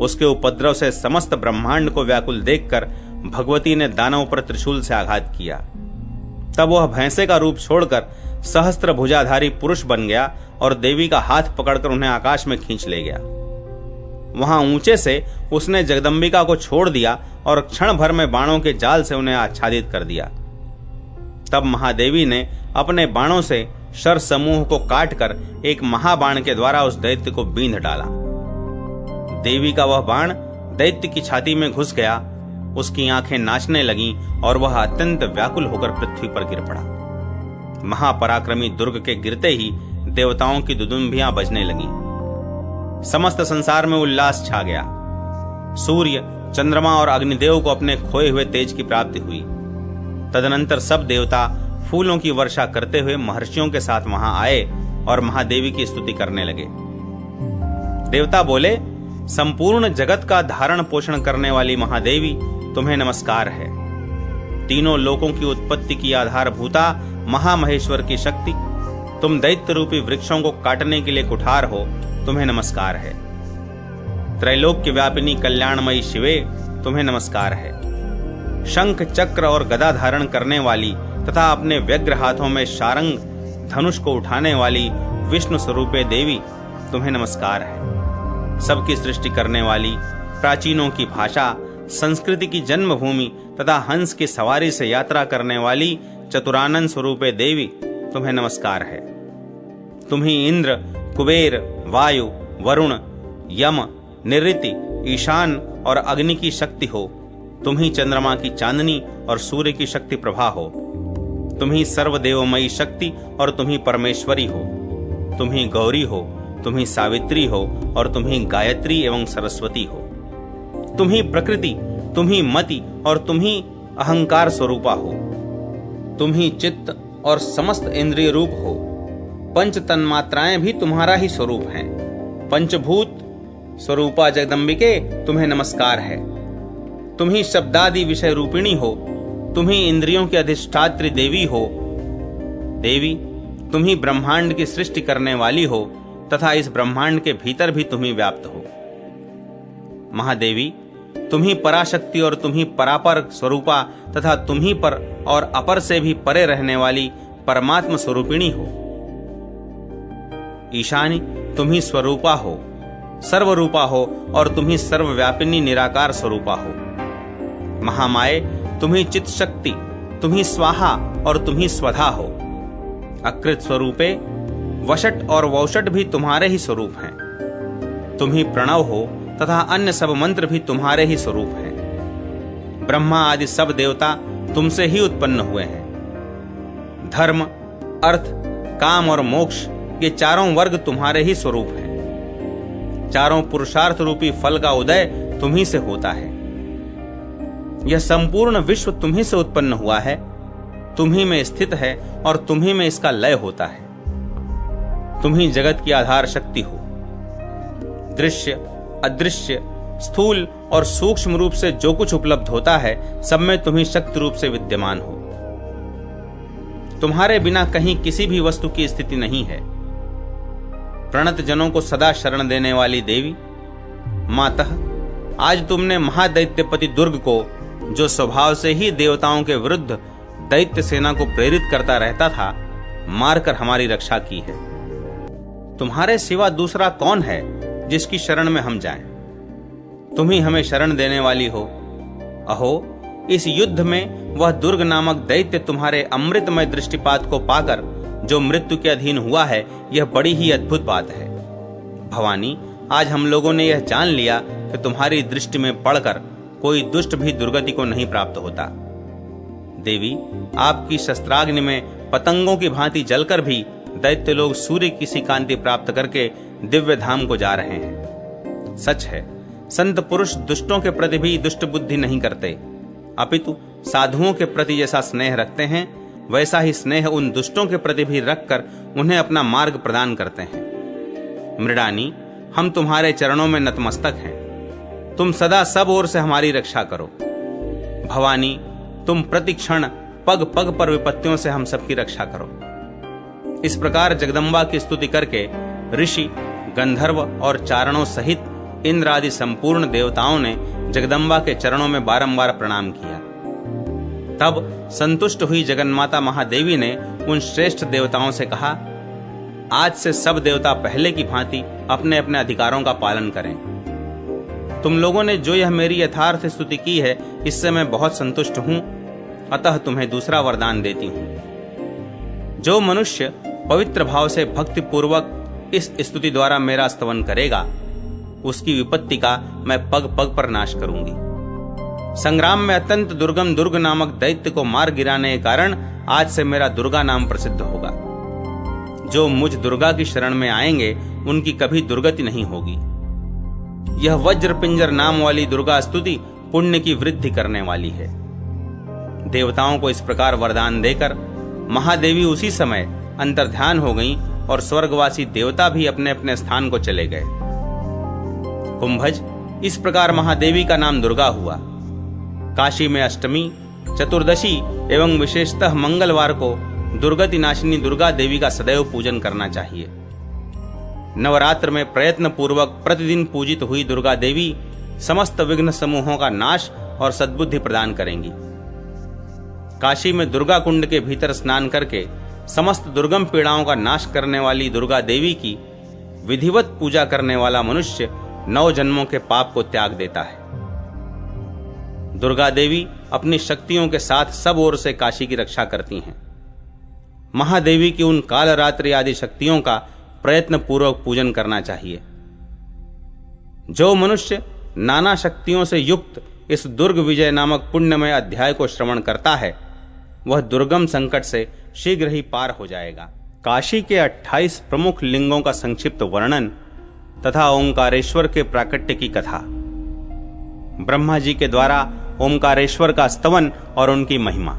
उसके उपद्रव से समस्त ब्रह्मांड को व्याकुल देखकर भगवती ने दानवों पर त्रिशूल से आघात किया। तब वह भैंसे का रूप छोड़कर सहस्त्र भुजाधारी पुरुष बन गया और देवी का हाथ पकड़कर उन्हें आकाश में खींच ले गया। वहां ऊंचे से उसने जगदम्बिका को छोड़ दिया और क्षण भर में बाणों के जाल से उन्हें आच्छादित कर दिया। तब महादेवी ने अपने बाणों से शर समूह को काटकर एक महाबाण के द्वारा उस दैत्य को बींध डाला। देवी का वह बाण दैत्य की छाती में घुस गया। उसकी आंखें नाचने लगीं और वह अत्यंत व्याकुल होकर पृथ्वी पर गिर पड़ा। महापराक्रमी दुर्ग के गिरते ही देवताओं की दुदुम्बियां बजने लगीं। समस्त संसार में उल्लास छा गया। सूर्य, चंद्रमा और अग्निदेव को अपने खोए हुए तेज की प्राप्ति हुई। तदनंतर सब देवता फूलों की वर्षा करते हुए महर्षियों के साथ वहां आए और महादेवी की स्तुति करने लगे। देवता बोले, संपूर्ण जगत का धारण पोषण करने वाली महादेवी, तुम्हें नमस्कार है। तीनों लोकों की उत्पत्ति की आधारभूता महामहेश्वर की शक्ति, तुम दैत्य रूपी वृक्षों को काटने के लिए कुठार हो, तुम्हें नमस्कार है। त्रैलोक्य व्यापिनी कल्याणमयी शिवे, तुम्हें नमस्कार है। शंख, चक्र और गदा धारण करने वाली तथा अपने व्यग्र हाथों में शारंग धनुष को उठाने वाली विष्णु स्वरूपे देवी, तुम्हें नमस्कार है। सबकी सृष्टि करने वाली, प्राचीनों की भाषा, संस्कृति की जन्मभूमि तथा हंस की सवारी से यात्रा करने वाली चतुरानंद स्वरूपे देवी, तुम्हें नमस्कार है। तुम ही इंद्र, कुबेर, वायु, वरुण, यम, निऋति, ईशान और अग्नि की शक्ति हो। तुम ही चंद्रमा की चांदनी और सूर्य की शक्ति प्रभा हो। तुम ही सर्वदेवमयी शक्ति और तुम ही परमेश्वरी हो। तुम ही गौरी हो, तुम ही सावित्री हो और तुम ही गायत्री एवं सरस्वती हो। तुम ही प्रकृति, तुम ही मति और तुम ही अहंकार स्वरूपा हो। तुम ही चित्त और समस्त इंद्रिय रूप हो। पंच तन्मात्राएं भी तुम्हारा ही स्वरूप हैं। पंचभूत स्वरूपा जगदम्बिके, तुम्हें नमस्कार है। तुम ही शब्दादि विषय रूपिणी हो। तुम ही इंद्रियों की अधिष्ठात्री देवी हो। देवी, तुम ही ब्रह्मांड की सृष्टि करने वाली हो तथा इस ब्रह्मांड के भीतर भी तुम ही व्याप्त हो। महादेवी, तुम ही पराशक्ति और तुम ही परापर स्वरूपा तथा तुम ही पर और अपर से भी परे रहने वाली परमात्म स्वरूपिणी हो। ईशानी, तुम ही स्वरूपा हो, सर्वरूपा हो और तुम ही सर्वव्यापिनी निराकार स्वरूपा हो। महामाये, तुम ही चित्त शक्ति, तुम ही स्वाहा और तुम ही स्वधा हो। अकृत स्वरूपे वशट और वौशट भी तुम्हारे ही स्वरूप हैं। तुम ही प्रणव हो तथा अन्य सब मंत्र भी तुम्हारे ही स्वरूप हैं। ब्रह्मा आदि सब देवता तुमसे ही उत्पन्न हुए हैं। धर्म, अर्थ, काम और मोक्ष ये चारों वर्ग तुम्हारे ही स्वरूप हैं। चारों पुरुषार्थ रूपी फल का उदय तुम ही से होता है। यह संपूर्ण विश्व तुम ही से उत्पन्न हुआ है, तुम ही में स्थित है और तुम ही में इसका लय होता है। तुम ही जगत की आधार शक्ति हो। दृश्य, अदृश्य, स्थूल और सूक्ष्म रूप से जो कुछ उपलब्ध होता है, सब में तुम ही शक्ति रूप से विद्यमान हो। तुम्हारे बिना कहीं किसी भी वस्तु की स्थिति नहीं है। प्रणत जनों को सदा शरण देने वाली देवी, मातः आज तुमने महादैत्यपति दुर्ग को, जो स्वभाव से ही देवताओं के विरुद्ध दैत्य सेना को प्रेरित करता रहता था, मारकर हमारी रक्षा की है। तुम्हारे सिवा दूसरा कौन है जिसकी शरण में हम जाएं? तुम ही हमें शरण देने वाली हो। अहो, इस युद्ध में वह दुर्ग नामक दैत्य तुम्हारे अमृतमय दृष्टिपात को पाकर जो मृत्यु के अधीन हुआ है, यह बड़ी ही अद्भुत बात है। भवानी, आज हम लोगों ने यह जान लिया कि तुम्हारी दृष्टि में पड़कर कोई दुष्ट भी दुर्गति को नहीं प्राप्त होता। देवी, आपकी शस्त्राग्नि में पतंगों की भांति जलकर भी दैत्य लोग सूर्य की सी कांति प्राप्त करके दिव्य धाम को जा रहे हैं। सच है, संत पुरुष दुष्टों के प्रति भी दुष्ट बुद्धि नहीं करते, अपितु साधुओं के प्रति जैसा स्नेह रखते हैं, वैसा ही स्नेह उन दुष्टों के प्रति भी रखकर उन्हें अपना मार्ग प्रदान करते हैं। मृडानी, हम तुम्हारे चरणों में नतमस्तक हैं। तुम सदा सब ओर से हमारी रक्षा करो। भवानी, तुम प्रति क्षण पग पग पर विपत्तियों से हम सबकी रक्षा करो। इस प्रकार जगदम्बा की स्तुति करके ऋषि, गंधर्व और चारणों सहित इंद्र आदि संपूर्ण देवताओं ने जगदम्बा के चरणों में बारंबार प्रणाम किया। तब संतुष्ट हुई जगन्माता महादेवी ने उन श्रेष्ठ देवताओं से कहा, आज से सब देवता पहले की भांति अपने अपने अधिकारों का पालन करें। तुम लोगों ने जो यह मेरी यथार्थ स्तुति की है, इससे मैं बहुत संतुष्ट हूं, अतः तुम्हें दूसरा वरदान देती हूं। जो मनुष्य पवित्र भाव से भक्ति पूर्वक इस स्तुति द्वारा मेरा स्तवन करेगा, उसकी विपत्ति का मैं पग पग पर नाश करूंगी। संग्राम में अत्यंत दुर्गम दुर्ग नामक दैत्य को मार गिराने के कारण आज से मेरा दुर्गा नाम प्रसिद्ध होगा। जो मुझ दुर्गा की शरण में आएंगे, उनकी कभी दुर्गति नहीं होगी। यह वज्र पिंजर नाम वाली दुर्गा स्तुति पुण्य की वृद्धि करने वाली है। देवताओं को इस प्रकार वरदान देकर महादेवी उसी समय अंतर्ध्यान हो गईं और स्वर्गवासी देवता भी अपने अपने स्थान को चले गए। कुंभज, इस प्रकार महादेवी का नाम दुर्गा हुआ। काशी में अष्टमी, चतुर्दशी एवं विशेषतः मंगलवार को दुर्गति नाशिनी दुर्गा देवी का सदैव पूजन करना चाहिए। नवरात्र में प्रयत्न पूर्वक प्रतिदिन पूजित हुई दुर्गा देवी समस्त विघ्न समूहों का नाश और सद्बुद्धि प्रदान करेंगी। काशी में दुर्गा कुंड के भीतर स्नान करके समस्त दुर्गम पीड़ाओं का नाश करने वाली दुर्गा देवी की विधिवत पूजा करने वाला मनुष्य 9 जन्मों के पाप को त्याग देता है। दुर्गा देवी अपनी शक्तियों के साथ सब ओर से काशी की रक्षा करती हैं। महादेवी की उन कालरात्रि आदि शक्तियों का प्रयत्न पूर्वक पूजन करना चाहिए। जो मनुष्य नाना शक्तियों से युक्त इस दुर्ग विजय नामक पुण्यमय अध्याय को श्रवण करता है, वह दुर्गम संकट से शीघ्र ही पार हो जाएगा। काशी के 28 प्रमुख लिंगों का संक्षिप्त वर्णन तथा ओंकारेश्वर के प्राकट्य की कथा। ब्रह्मा जी के द्वारा ओंकारेश्वर का स्तवन और उनकी महिमा।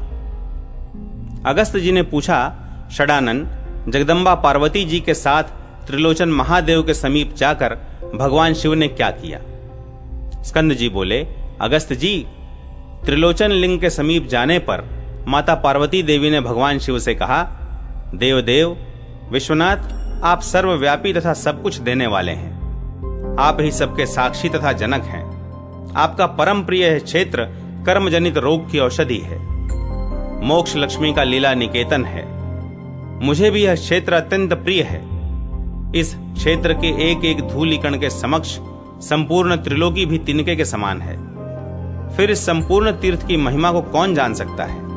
अगस्त जी ने पूछा, षडानन, जगदम्बा पार्वती जी के साथ त्रिलोचन महादेव के समीप जाकर भगवान शिव ने क्या किया? स्कंद जी बोले, अगस्त जी, त्रिलोचन लिंग के समीप जाने पर माता पार्वती देवी ने भगवान शिव से कहा, देवदेव विश्वनाथ, आप सर्वव्यापी तथा सब कुछ देने वाले हैं। आप ही सबके साक्षी तथा जनक हैं। आपका परम प्रिय यह क्षेत्र कर्मजनित रोग की औषधि है, मोक्ष लक्ष्मी का लीला निकेतन है। मुझे भी यह क्षेत्र अत्यंत प्रिय है। इस क्षेत्र के एक एक धूलि कण के समक्ष संपूर्ण त्रिलोकी भी तिनके के समान है। फिर इस संपूर्ण तीर्थ की महिमा को कौन जान सकता है?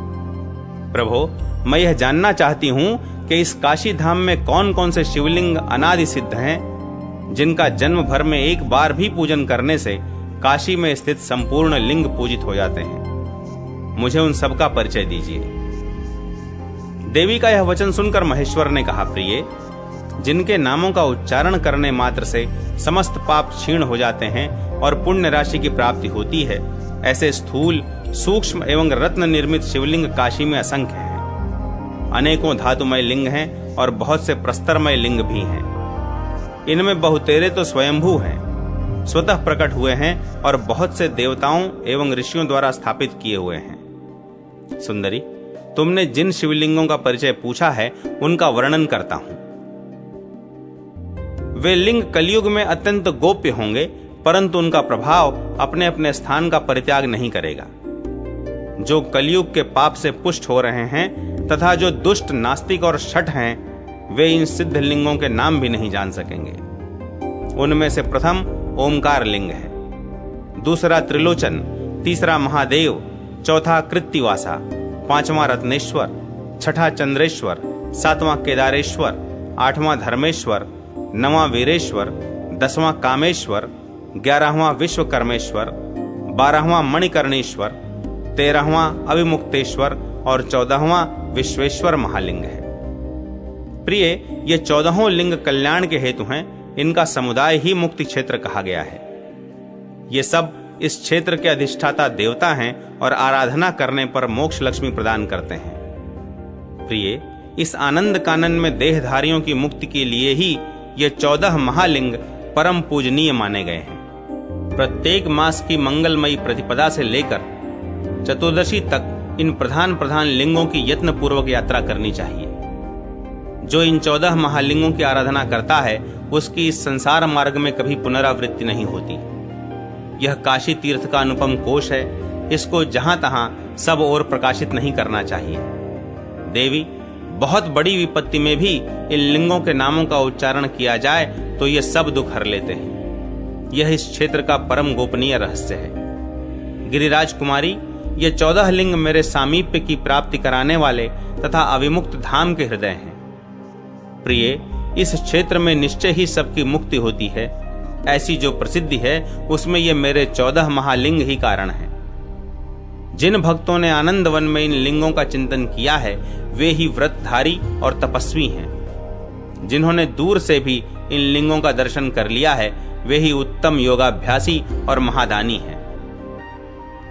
प्रभो, मैं यह जानना चाहती हूं कि इस काशी धाम में कौन कौन से शिवलिंग अनादि सिद्ध हैं, जिनका जन्म भर में एक बार भी पूजन करने से काशी में स्थित संपूर्ण लिंग पूजित हो जाते हैं। मुझे उन सब का परिचय दीजिए। देवी का यह वचन सुनकर महेश्वर ने कहा, प्रिय, जिनके नामों का उच्चारण करने मात्र से समस्त पाप क्षीण हो जाते हैं और पुण्य राशि की प्राप्ति होती है, ऐसे स्थूल, सूक्ष्म एवं रत्न निर्मित शिवलिंग काशी में असंख्य हैं। अनेकों धातुमय लिंग हैं और बहुत से प्रस्तरमय लिंग भी हैं। इनमें बहुतेरे तो स्वयंभू हैं, स्वतः प्रकट हुए हैं और बहुत से देवताओं एवं ऋषियों द्वारा स्थापित किए हुए हैं। सुंदरी, तुमने जिन शिवलिंगों का परिचय पूछा है उनका वर्णन करता हूं। वे लिंग कलयुग में अत्यंत गोप्य होंगे, परंतु उनका प्रभाव अपने अपने स्थान का परित्याग नहीं करेगा। जो कलयुग के पाप से पुष्ट हो रहे हैं तथा जो दुष्ट, नास्तिक और शठ हैं, वे इन सिद्ध लिंगों के नाम भी नहीं जान सकेंगे। उनमें से प्रथम ओमकार लिंग है, दूसरा त्रिलोचन, तीसरा महादेव, चौथा कृत्तिवासा, पांचवां रत्नेश्वर, छठा चंद्रेश्वर, सातवां केदारेश्वर, आठवां धर्मेश्वर, नवां वीरेश्वर, 10वां कामेश्वर, 11वां विश्वकर्मेश्वर, 12वां मणिकर्णेश्वर, 13वां अविमुक्तेश्वर और 14वां विश्वेश्वर महालिंग है। प्रिय, ये 14 लिंग कल्याण के हेतु हैं। इनका समुदाय ही मुक्ति क्षेत्र कहा गया है। ये सब इस क्षेत्र के अधिष्ठाता देवता हैं और आराधना करने पर मोक्ष लक्ष्मी प्रदान करते हैं। प्रिय, इस आनंद कानन में देहधारियों की मुक्ति के लिए ही ये 14 महालिंग परम पूजनीय माने गए हैं। प्रत्येक मास की मंगलमयी प्रतिपदा से लेकर चतुर्दशी तक इन प्रधान प्रधान लिंगों की यत्न पूर्वक यात्रा करनी चाहिए। जो इन 14 महालिंगों की आराधना करता है उसकी इस संसार मार्ग में कभी पुनरावृत्ति नहीं होती। यह काशी तीर्थ का अनुपम कोश है। इसको जहां तहां सब ओर प्रकाशित नहीं करना चाहिए। देवी, बहुत बड़ी विपत्ति में भी इन लिंगों के नामों का उच्चारण किया जाए तो ये सब दुख हर लेते हैं। यह इस क्षेत्र का परम गोपनीय रहस्य है। गिरिराज कुमारी, ये 14 लिंग मेरे सामीप्य की प्राप्ति कराने वाले तथा अविमुक्त धाम के हृदय हैं। प्रिय, इस क्षेत्र में निश्चय ही सबकी मुक्ति होती है। ऐसी जो प्रसिद्धि है उसमें ये मेरे 14 महालिंग ही कारण हैं। जिन भक्तों ने आनंद वन में इन लिंगों का चिंतन किया है वे ही व्रतधारी और तपस्वी हैं। जिन्होंने दूर से भी इन लिंगों का दर्शन कर लिया है वे ही उत्तम योगाभ्यासी और महादानी हैं।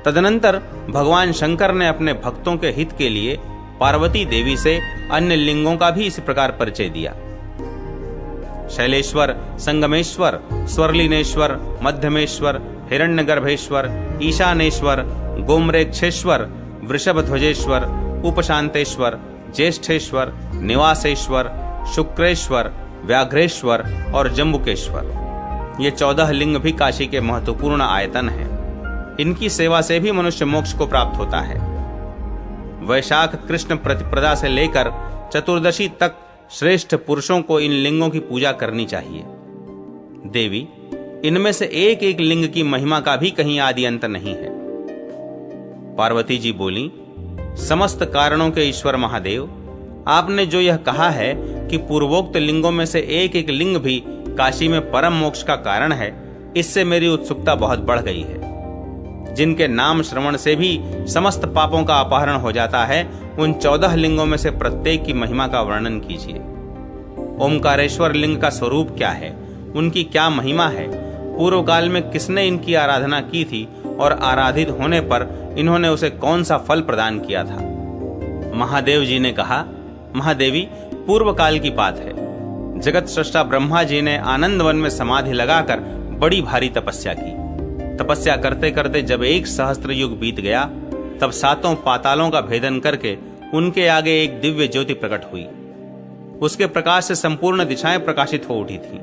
तदनंतर भगवान शंकर ने अपने भक्तों के हित के लिए पार्वती देवी से अन्य लिंगों का भी इसी प्रकार परिचय दिया। शैलेश्वर, संगमेश्वर, स्वर्लिनेश्वर, मध्यमेश्वर, हिरण्यगर्भेश्वर, ईशानेश्वर, गोमरेक्षेश्वर, वृषभध्वजेश्वर, उपशांतेश्वर, ज्येष्ठेश्वर, निवासेश्वर, शुक्रेश्वर, व्याघ्रेश्वर और जम्बुकेश्वर। ये 14 लिंग भी काशी के महत्वपूर्ण आयतन हैं। इनकी सेवा से भी मनुष्य मोक्ष को प्राप्त होता है। वैशाख कृष्ण प्रतिपदा से लेकर चतुर्दशी तक श्रेष्ठ पुरुषों को इन लिंगों की पूजा करनी चाहिए। देवी, इनमें से एक एक लिंग की महिमा का भी कहीं आदि अंत नहीं है। पार्वती जी बोली, समस्त कारणों के ईश्वर महादेव, आपने जो यह कहा है कि पूर्वोक्त लिंगों में से एक एक लिंग भी काशी में परम मोक्ष का कारण है, इससे मेरी उत्सुकता बहुत बढ़ गई है। जिनके नाम श्रवण से भी समस्त पापों का अपहरण हो जाता है, उन 14 लिंगों में से प्रत्येक की महिमा का वर्णन कीजिए। ओमकारेश्वर लिंग का स्वरूप क्या है, उनकी क्या महिमा है, पूर्व काल में किसने इनकी आराधना की थी और आराधित होने पर इन्होंने उसे कौन सा फल प्रदान किया था। महादेव जी ने कहा, महादेवी, पूर्व काल की बात है। जगत सृष्टा ब्रह्मा जी ने आनंद वन में समाधि लगाकर बड़ी भारी तपस्या की। तपस्या करते करते जब 1 सहस्त्र युग बीत गया, तब 7 पातालों का भेदन करके उनके आगे एक दिव्य ज्योति प्रकट हुई। उसके प्रकाश से संपूर्ण दिशाएं प्रकाशित हो उठी थीं।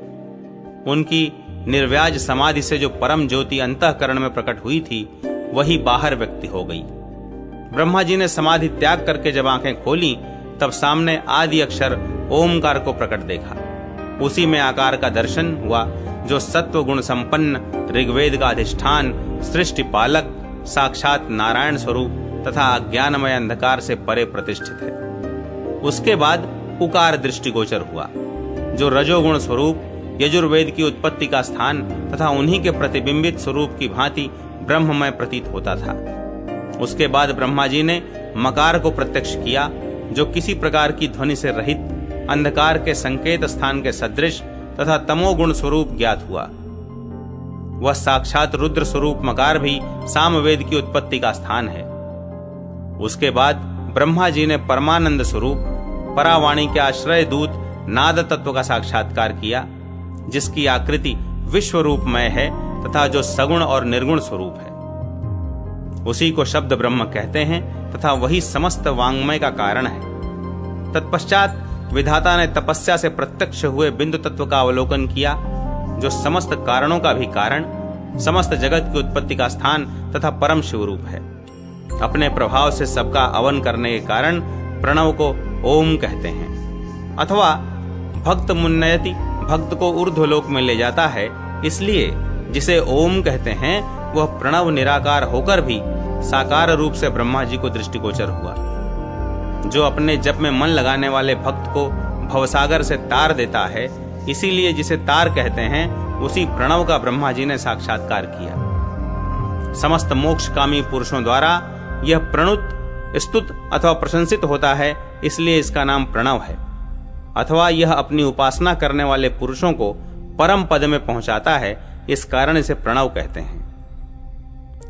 उनकी निर्व्याज समाधि से जो परम ज्योति अंतःकरण में प्रकट हुई थी, वही बाहर व्यक्त हो गई। ब्रह्मा जी ने समाधि त्याग करके जब आंखें खोली, तब सामने आदि अक्षर ओमकार को प्रकट देखा। उसी में आकार का दर्शन हुआ जो सत्व गुण संपन्न, ऋग्वेद का अधिष्ठान, सृष्टि पालक, साक्षात नारायण स्वरूप तथा अज्ञानमय अंधकार से परे प्रतिष्ठित है। उसके बाद उकार दृष्टिगोचर हुआ, जो रजोगुण स्वरूप, यजुर्वेद की उत्पत्ति का स्थान तथा उन्हीं के प्रतिबिंबित स्वरूप की भांति ब्रह्ममय प्रतीत होता था। उसके बाद ब्रह्मा जी ने मकार को प्रत्यक्ष किया, जो किसी प्रकार की ध्वनि से रहित, अंधकार के संकेत स्थान के सदृश तथा तमोगुण स्वरूप ज्ञात हुआ। वह साक्षात रुद्र स्वरूप मकार भी सामवेद की उत्पत्ति का स्थान है। उसके बाद ब्रह्मा जी ने परमानंद स्वरूप, परावाणी के आश्रय दूत नाद तत्व का साक्षात्कार किया, जिसकी आकृति विश्व रूपमय है तथा जो सगुण और निर्गुण स्वरूप है। उसी को शब्द ब्रह्म कहते हैं तथा वही समस्त वांग्मय का कारण है। तत्पश्चात विधाता ने तपस्या से प्रत्यक्ष हुए बिंदु तत्व का अवलोकन किया, जो समस्त कारणों का भी कारण, समस्त जगत की उत्पत्ति का स्थान तथा परम शिवरूप है। अपने प्रभाव से सबका अवन करने के कारण प्रणव को ओम कहते हैं, अथवा भक्त मुन्नयति, भक्त को ऊर्ध्वलोक में ले जाता है। इसलिए जिसे ओम कहते हैं वह प्रणव निराकार होकर भी साकार रूप से ब्रह्मा जी को दृष्टिगोचर हुआ। जो अपने जप में मन लगाने वाले भक्त को भवसागर से तार देता है, इसीलिए जिसे तार कहते हैं उसी प्रणव का ब्रह्मा जी ने साक्षात्कार किया। समस्त मोक्षकामी पुरुषों द्वारा यह प्रणुत, स्तुत अथवा प्रशंसित होता है, इसलिए इसका नाम प्रणव है। अथवा यह अपनी उपासना करने वाले पुरुषों को परम पद में पहुंचाता है, इस कारण इसे प्रणव कहते हैं।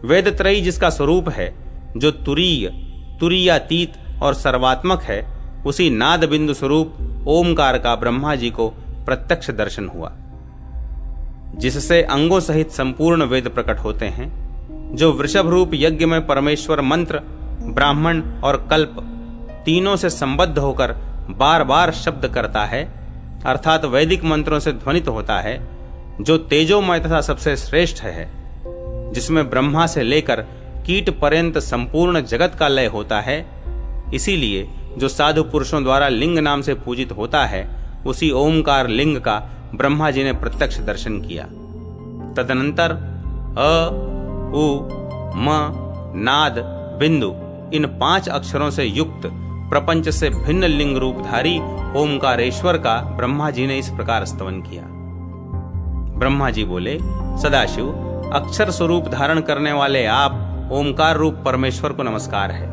वेद त्रयी जिसका स्वरूप है, जो तुरीय, तुरीयातीत और सर्वात्मक है, उसी नाद बिंदु स्वरूप ओमकार का ब्रह्मा जी को प्रत्यक्ष दर्शन हुआ, जिससे अंगों सहित संपूर्ण वेद प्रकट होते हैं। जो वृषभ रूप यज्ञ में परमेश्वर मंत्र, ब्राह्मण और कल्प तीनों से संबद्ध होकर बार बार शब्द करता है, अर्थात वैदिक मंत्रों से ध्वनित होता है, जो तेजोमय तथा सबसे श्रेष्ठ है, जिसमें ब्रह्मा से लेकर कीट पर्यंत संपूर्ण जगत का लय होता है। इसीलिए जो साधु पुरुषों द्वारा लिंग नाम से पूजित होता है, उसी ओमकार लिंग का ब्रह्मा जी ने प्रत्यक्ष दर्शन किया। तदनंतर अ, उ, म, नाद, बिंदु इन 5 अक्षरों से युक्त प्रपंच से भिन्न लिंग रूपधारी ओमकारेश्वर का ब्रह्मा जी ने इस प्रकार स्तवन किया। ब्रह्मा जी बोले, सदाशिव, अक्षर स्वरूप धारण करने वाले आप ओमकार रूप परमेश्वर को नमस्कार है।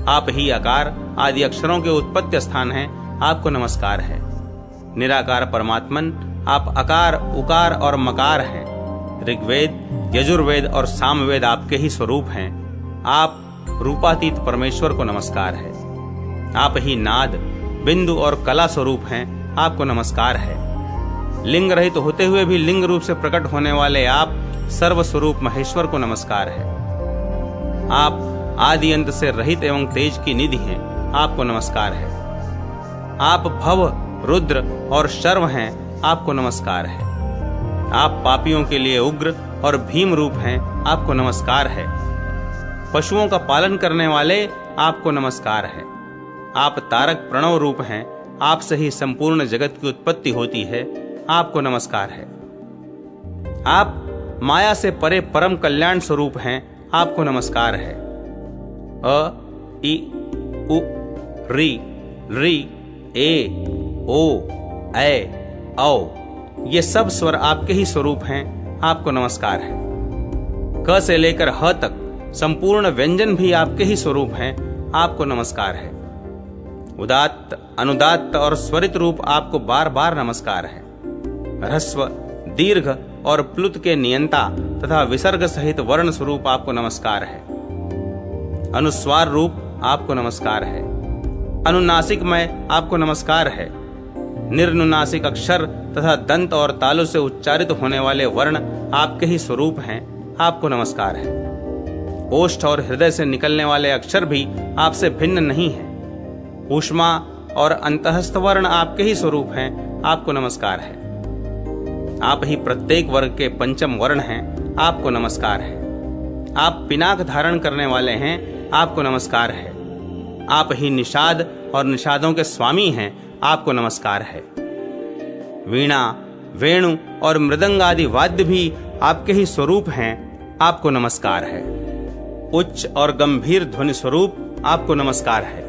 आप ही आकार आदि अक्षरों के उत्पत्ति स्थान हैं, आपको नमस्कार है। निराकार परमात्मन, आप अकार, उकार और मकार हैं। ऋग्वेद, यजुर्वेद और सामवेद आपके ही स्वरूप हैं। आप रूपातीत परमेश्वर को नमस्कार है। आप ही नाद, बिंदु और कला स्वरूप हैं, आपको नमस्कार है। लिंग रहित होते हुए भी लिंग रूप से प्रकट होने वाले आप सर्वस्वरूप महेश्वर को नमस्कार है। आप आदि अंत से रहित एवं तेज की निधि हैं, आपको नमस्कार है। आप भव, रुद्र और शर्व हैं, आपको नमस्कार है। आप पापियों के लिए उग्र और भीम रूप हैं, आपको नमस्कार है। पशुओं का पालन करने वाले, आपको नमस्कार है। आप तारक प्रणव रूप हैं, आपसे ही संपूर्ण जगत की उत्पत्ति होती है, आपको नमस्कार है। आप माया से परे परम कल्याण स्वरूप हैं, आपको नमस्कार है। अ, इ, उ, रि, रि, ए, ओ, ऐ, औ ये सब स्वर आपके ही स्वरूप हैं, आपको नमस्कार है। क से लेकर ह तक संपूर्ण व्यंजन भी आपके ही स्वरूप हैं, आपको नमस्कार है। उदात्त, अनुदात्त और स्वरित रूप आपको बार बार नमस्कार है। ह्रस्व, दीर्घ और प्लुत के नियंता तथा विसर्ग सहित वर्ण स्वरूप आपको नमस्कार है। अनुस्वार रूप आपको नमस्कार है। अनुनासिकमय आपको नमस्कार है। निर्नुनासिक अक्षर तथा दंत और तालु से उच्चारित होने वाले वर्ण आपके ही स्वरूप हैं, आपको नमस्कार है। ओष्ठ और हृदय से निकलने वाले अक्षर भी आपसे भिन्न नहीं है। ऊष्मा और अंतःस्थ वर्ण आपके ही स्वरूप हैं, आपको नमस्कार है। आप ही प्रत्येक वर्ग के पंचम वर्ण हैं, आपको नमस्कार है। आप पिनाक धारण करने वाले हैं, आपको नमस्कार है। आप ही निषाद और निषादों के स्वामी हैं, आपको नमस्कार है। वीणा, वेणु और मृदंग आदि वाद्य भी आपके ही स्वरूप हैं, आपको नमस्कार है। उच्च और गंभीर ध्वनि स्वरूप आपको नमस्कार है।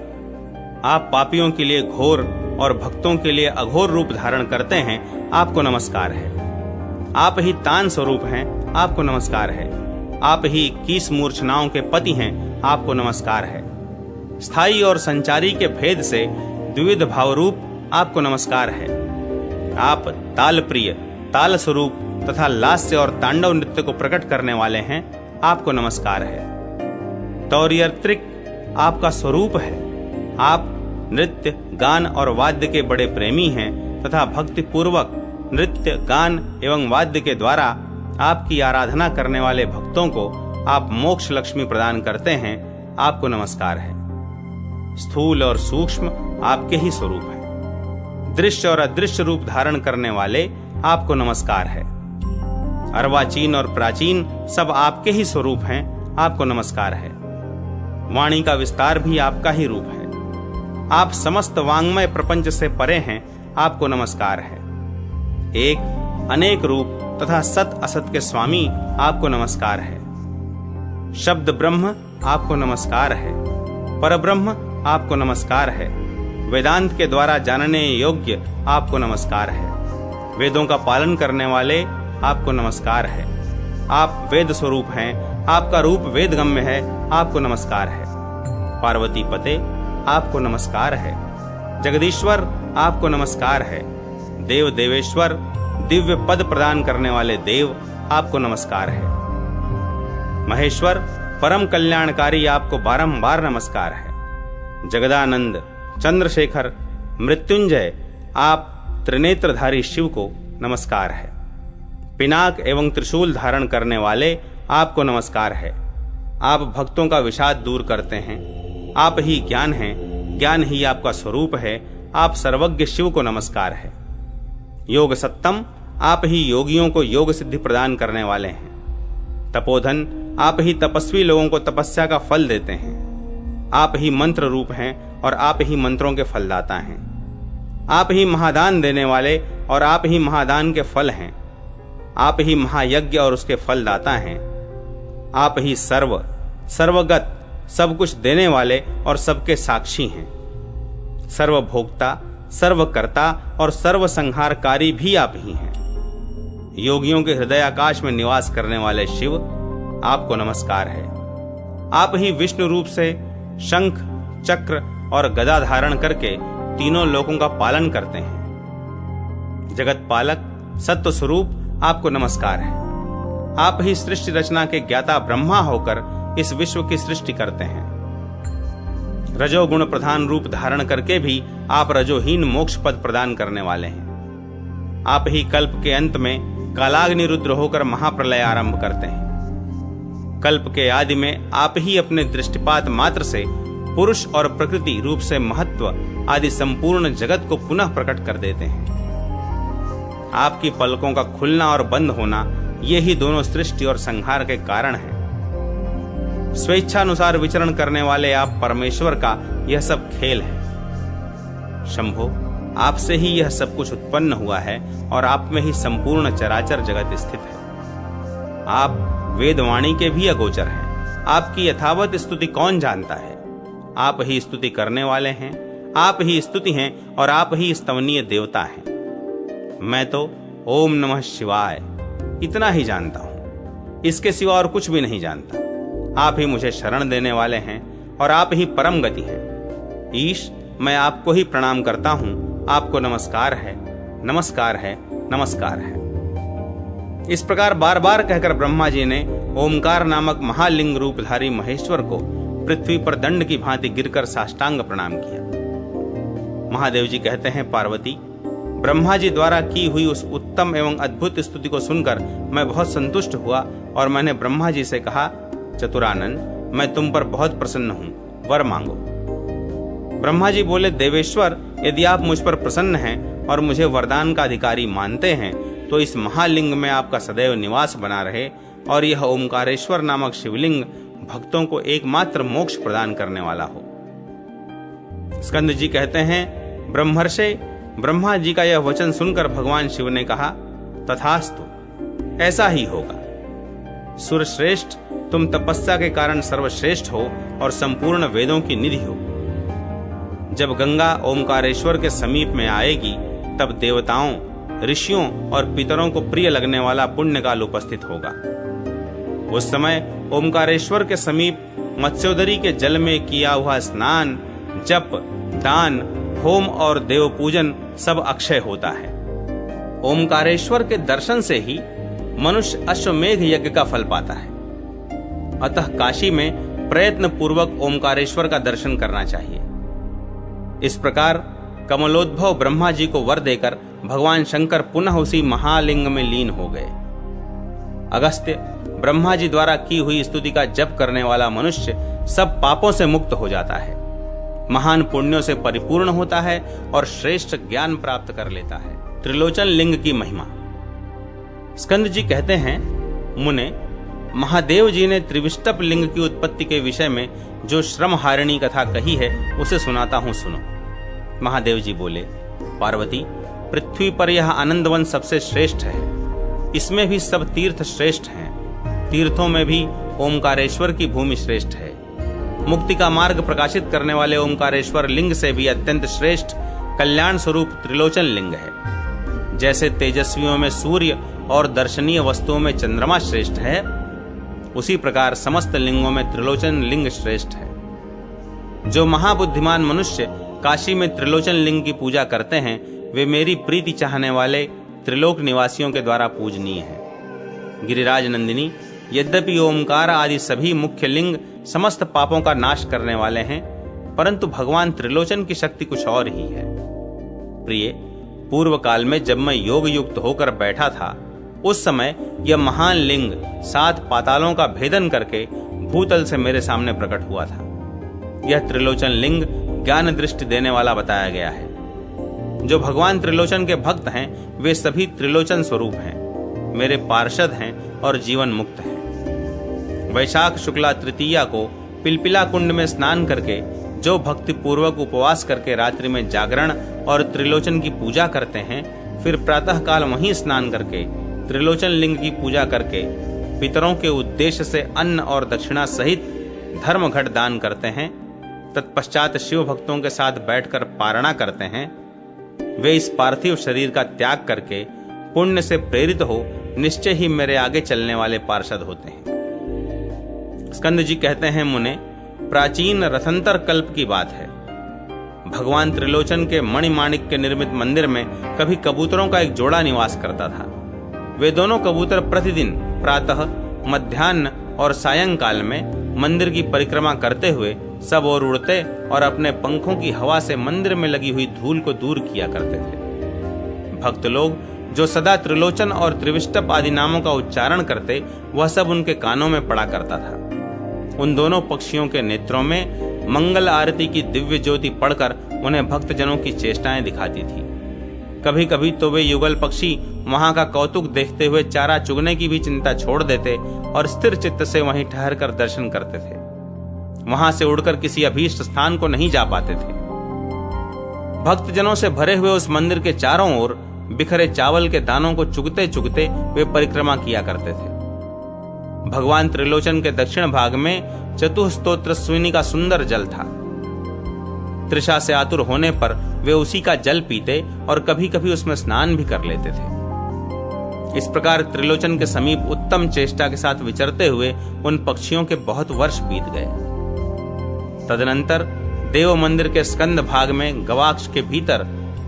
आप पापियों के लिए घोर और भक्तों के लिए अघोर रूप धारण करते हैं, आपको नमस्कार है। आप ही तान स्वरूप हैं, आपको नमस्कार है। आप ही 21 मूर्छनाओं के पति हैं, आपको नमस्कार है। स्थायी और संचारी के भेद से द्विविध भाव रूप आपको नमस्कार है। आप ताल प्रिय, ताल स्वरूप तथा लास्य और तांडव नृत्य को प्रकट करने वाले हैं, आपको नमस्कार है। तौर्यत्रिक आपका स्वरूप है। आप नृत्य गान और वाद्य के बड़े प्रेमी हैं तथा भक्ति पूर्वक नृत्य गान एवं वाद्य के द्वारा आपकी आराधना करने वाले भक्तों को आप मोक्ष लक्ष्मी प्रदान करते हैं, आपको नमस्कार है। स्थूल और सूक्ष्म आपके ही स्वरूप है। दृश्य और अदृश्य रूप धारण करने वाले आपको नमस्कार है। अर्वाचीन और प्राचीन सब आपके ही स्वरूप हैं, आपको नमस्कार है। वाणी का विस्तार भी आपका ही रूप है। आप समस्त वांग्मय प्रपंच से परे हैं, आपको नमस्कार है। एक अनेक रूप तथा सत असत के स्वामी आपको नमस्कार है। शब्द ब्रह्म आपको नमस्कार है। परब्रह्म आपको नमस्कार है। वेदांत के द्वारा जानने योग्य आपको नमस्कार है। वेदों का पालन करने वाले आपको नमस्कार है। आप वेद स्वरूप हैं, आपका रूप वेदगम्य है, आपको नमस्कार है। पार्वती पते आपको नमस्कार है। जगदीश्वर आपको नमस्कार है। देव देवेश्वर दिव्य पद प्रदान करने वाले देव आपको नमस्कार है। महेश्वर परम कल्याणकारी आपको बारंबार नमस्कार है। जगदानंद चंद्रशेखर मृत्युंजय आप त्रिनेत्रधारी शिव को नमस्कार है। पिनाक एवं त्रिशूल धारण करने वाले आपको नमस्कार है। आप भक्तों का विषाद दूर करते हैं। आप ही ज्ञान हैं, ज्ञान ही आपका स्वरूप है। आप सर्वज्ञ शिव को नमस्कार है। योग सत्तम आप ही योगियों को योग सिद्धि प्रदान करने वाले हैं। तपोधन आप ही तपस्वी लोगों को तपस्या का फल देते हैं। आप ही मंत्र रूप हैं और आप ही मंत्रों के फलदाता हैं। आप ही महादान देने वाले और आप ही महादान के फल हैं। आप ही महायज्ञ और उसके फलदाता हैं। आप ही सर्वगत सब कुछ देने वाले और सबके साक्षी हैं। सर्वभोक्ता सर्वकर्ता और सर्वसंहारकारी भी आप ही हैं। योगियों के हृदय आकाश में निवास करने वाले शिव आपको नमस्कार है। आप ही विष्णु रूप से शंख चक्र और गदा धारण करके तीनों लोकों का पालन करते हैं। जगत पालक सत्व स्वरूप आपको नमस्कार है। आप ही सृष्टि रचना के ज्ञाता ब्रह्मा होकर इस विश्व की सृष्टि करते हैं। रजोगुण प्रधान रूप धारण करके भी आप रजोहीन मोक्ष पद प्रदान करने वाले हैं। आप ही कल्प के अंत में कालाग्नि रुद्र होकर महाप्रलय आरंभ करते हैं। कल्प के आदि में आप ही अपने दृष्टिपात मात्र से पुरुष और प्रकृति रूप से महत्व आदि संपूर्ण जगत को पुनः प्रकट कर देते हैं। आपकी पलकों का खुलना और बंद होना ये ही दोनों सृष्टि और संहार के कारण हैं। स्वेच्छानुसार विचरण करने वाले आप परमेश्वर का यह सब खेल है। शंभो आपसे ही यह सब कुछ उत्पन्न हुआ है और आप में ही संपूर्ण चराचर जगत स्थित है। आप वेदवाणी के भी अगोचर हैं। आपकी यथावत स्तुति कौन जानता है। आप ही स्तुति करने वाले हैं, आप ही स्तुति हैं और आप ही स्तवनीय देवता हैं। मैं तो ओम नमः शिवाय इतना ही जानता हूं, इसके सिवा और कुछ भी नहीं जानता। आप ही मुझे शरण देने वाले हैं और आप ही परम गति हैं। ईश मैं आपको ही प्रणाम करता हूं। आपको नमस्कार है, नमस्कार है, नमस्कार है। इस प्रकार बार बार कहकर ब्रह्मा जी ने ओमकार नामक महालिंग रूपधारी महेश्वर को पृथ्वी पर दंड की भांति गिरकर साष्टांग प्रणाम किया। महादेव जी कहते हैं, पार्वती ब्रह्मा जी द्वारा की हुई उस उत्तम एवं अद्भुत स्तुति को सुनकर मैं बहुत संतुष्ट हुआ और मैंने ब्रह्मा जी से कहा, चतुरानन मैं तुम पर बहुत प्रसन्न हूं, वर मांगो। ब्रह्मा जी बोले, देवेश्वर यदि आप मुझ पर प्रसन्न हैं और मुझे वरदान का अधिकारी मानते हैं तो इस महालिंग में आपका सदैव निवास बना रहे और यह ओमकारेश्वर नामक शिवलिंग भक्तों को एकमात्र मोक्ष प्रदान करने वाला हो। स्कंद जी कहते हैं, ब्रह्मर्षि ब्रह्मा जी का यह वचन सुनकर भगवान शिव ने कहा, तथास्तु ऐसा ही होगा। सुरश्रेष्ठ तुम तपस्या के कारण सर्वश्रेष्ठ हो और संपूर्ण वेदों की निधि हो। जब गंगा ओमकारेश्वर के समीप में आएगी तब देवताओं ऋषियों और पितरों को प्रिय लगने वाला पुण्य काल उपस्थित होगा। उस समय ओमकारेश्वर के समीप मत्स्योदरी के जल में किया हुआ स्नान, जप, दान, होम और देव पूजन सब अक्षय होता है। ओमकारेश्वर के दर्शन से ही मनुष्य अश्वमेध यज्ञ का फल पाता है। अतः काशी में प्रयत्न पूर्वक ओमकारेश्वर का दर्शन करना चाहिए। इस प्रकार कमलोद्भव ब्रह्मा जी को वर देकर भगवान शंकर पुनः उसी महालिंग में लीन हो गए। अगस्त्य, ब्रह्मा जी द्वारा की हुई स्तुति का जप करने वाला मनुष्य सब पापों से मुक्त हो जाता है, महान पुण्यों से परिपूर्ण होता है और श्रेष्ठ ज्ञान प्राप्त कर लेता है। त्रिलोचन लिंग की महिमा। स्कंद जी कहते हैं, मुने, महादेव जी ने त्रिविष्टप लिंग की उत्पत्ति के विषय में जो श्रमहारिणी कथा कही है उसे सुनाता हूं, सुनो। महादेव जी बोले, पार्वती, पृथ्वी पर यह आनंदवन सबसे श्रेष्ठ है। इसमें भी सब तीर्थ श्रेष्ठ हैं। तीर्थों में भी ओमकारेश्वर की भूमि श्रेष्ठ है। मुक्ति का मार्ग प्रकाशित करने वाले ओमकारेश्वर लिंग से भी अत्यंत श्रेष्ठ कल्याण स्वरूप त्रिलोचन लिंग है। जैसे तेजस्वियों में सूर्य और दर्शनीय वस्तुओं में चंद्रमा श्रेष्ठ है, उसी प्रकार समस्त लिंगों में त्रिलोचन लिंग श्रेष्ठ है। जो महाबुद्धिमान मनुष्य काशी में त्रिलोचन लिंग की पूजा करते हैं, वे मेरी प्रीति चाहने वाले त्रिलोक निवासियों के द्वारा पूजनीय हैं। गिरिराज नंदिनी, यद्यपि ओमकार आदि सभी मुख्य लिंग समस्त पापों का नाश करने वाले हैं, परंतु भगवान त्रिलोचन की शक्ति कुछ और ही है। प्रिय, पूर्व काल में जब मैं योग युक्त होकर बैठा था, उस समय यह महान लिंग 7 पातालों का भेदन करके भूतल से मेरे सामने प्रकट हुआ था। यह त्रिलोचन लिंग ज्ञान दृष्टि देने वाला बताया गया है। जो भगवान त्रिलोचन के भक्त हैं, वे सभी त्रिलोचन स्वरूप हैं, मेरे पार्षद हैं और जीवन मुक्त हैं। वैशाख शुक्ला तृतीया को पिलपिला कुंड में स्नान करके जो भक्ति पूर्वक उपवास करके रात्रि में जागरण और त्रिलोचन की पूजा करते हैं, फिर प्रातः काल वहीं स्नान करके त्रिलोचन लिंग की पूजा करके पितरों के उद्देश्य से अन्न और दक्षिणा सहित धर्म घट दान करते हैं, तत्पश्चात शिव भक्तों के साथ बैठकर पारणा करते हैं, वे इस पार्थिव शरीर का त्याग करके पुण्य से प्रेरित हो निश्चय ही मेरे आगे चलने वाले पार्षद होते हैं। स्कंद जी कहते हैं, मुने, प्राचीन रथंतर कल्प की बात है। भगवान त्रिलोचन के मणिमाणिक के निर्मित मंदिर में कभी कबूतरों का एक जोड़ा निवास करता था। वे दोनों कबूतर प्रतिदिन प्रातः, मध्याह्न और सायंकाल में मंदिर की परिक्रमा करते हुए सब ओर उड़ते और अपने पंखों की हवा से मंदिर में लगी हुई धूल को दूर किया करते थे। भक्त लोग जो सदा त्रिलोचन और त्रिविष्टप आदि नामों का उच्चारण करते, वह सब उनके कानों में पड़ा करता था। उन दोनों पक्षियों के नेत्रों में मंगल आरती की दिव्य ज्योति पड़कर उन्हें भक्तजनों की चेष्टाएं दिखाती थी। कभी कभी तो वे युगल पक्षी वहां का कौतुक देखते हुए चारा चुगने की भी चिंता छोड़ देते और स्थिर चित्त से वहीं ठहर कर दर्शन करते थे। वहां से उड़कर किसी अभीष्ट स्थान को नहीं जा पाते थे। भक्तजनों से भरे हुए उस मंदिर के चारों ओर बिखरे चावल के दानों को चुगते चुगते वे परिक्रमा किया करते थे। भगवान त्रिलोचन के दक्षिण भाग में चतुस्तोत्र स्विनी का सुंदर जल था। तृषा से आतुर होने पर वे उसी का जल पीते और कभी कभी उसमें स्नान भी कर लेते थे। इस प्रकार त्रिलोचन के समीप उत्तम चेष्टा के साथ विचरते हुए उन पक्षियों के बहुत वर्ष बीत गए। तदनंतर देव मंदिर के स्कंद भाग में गवाक्ष के भीतर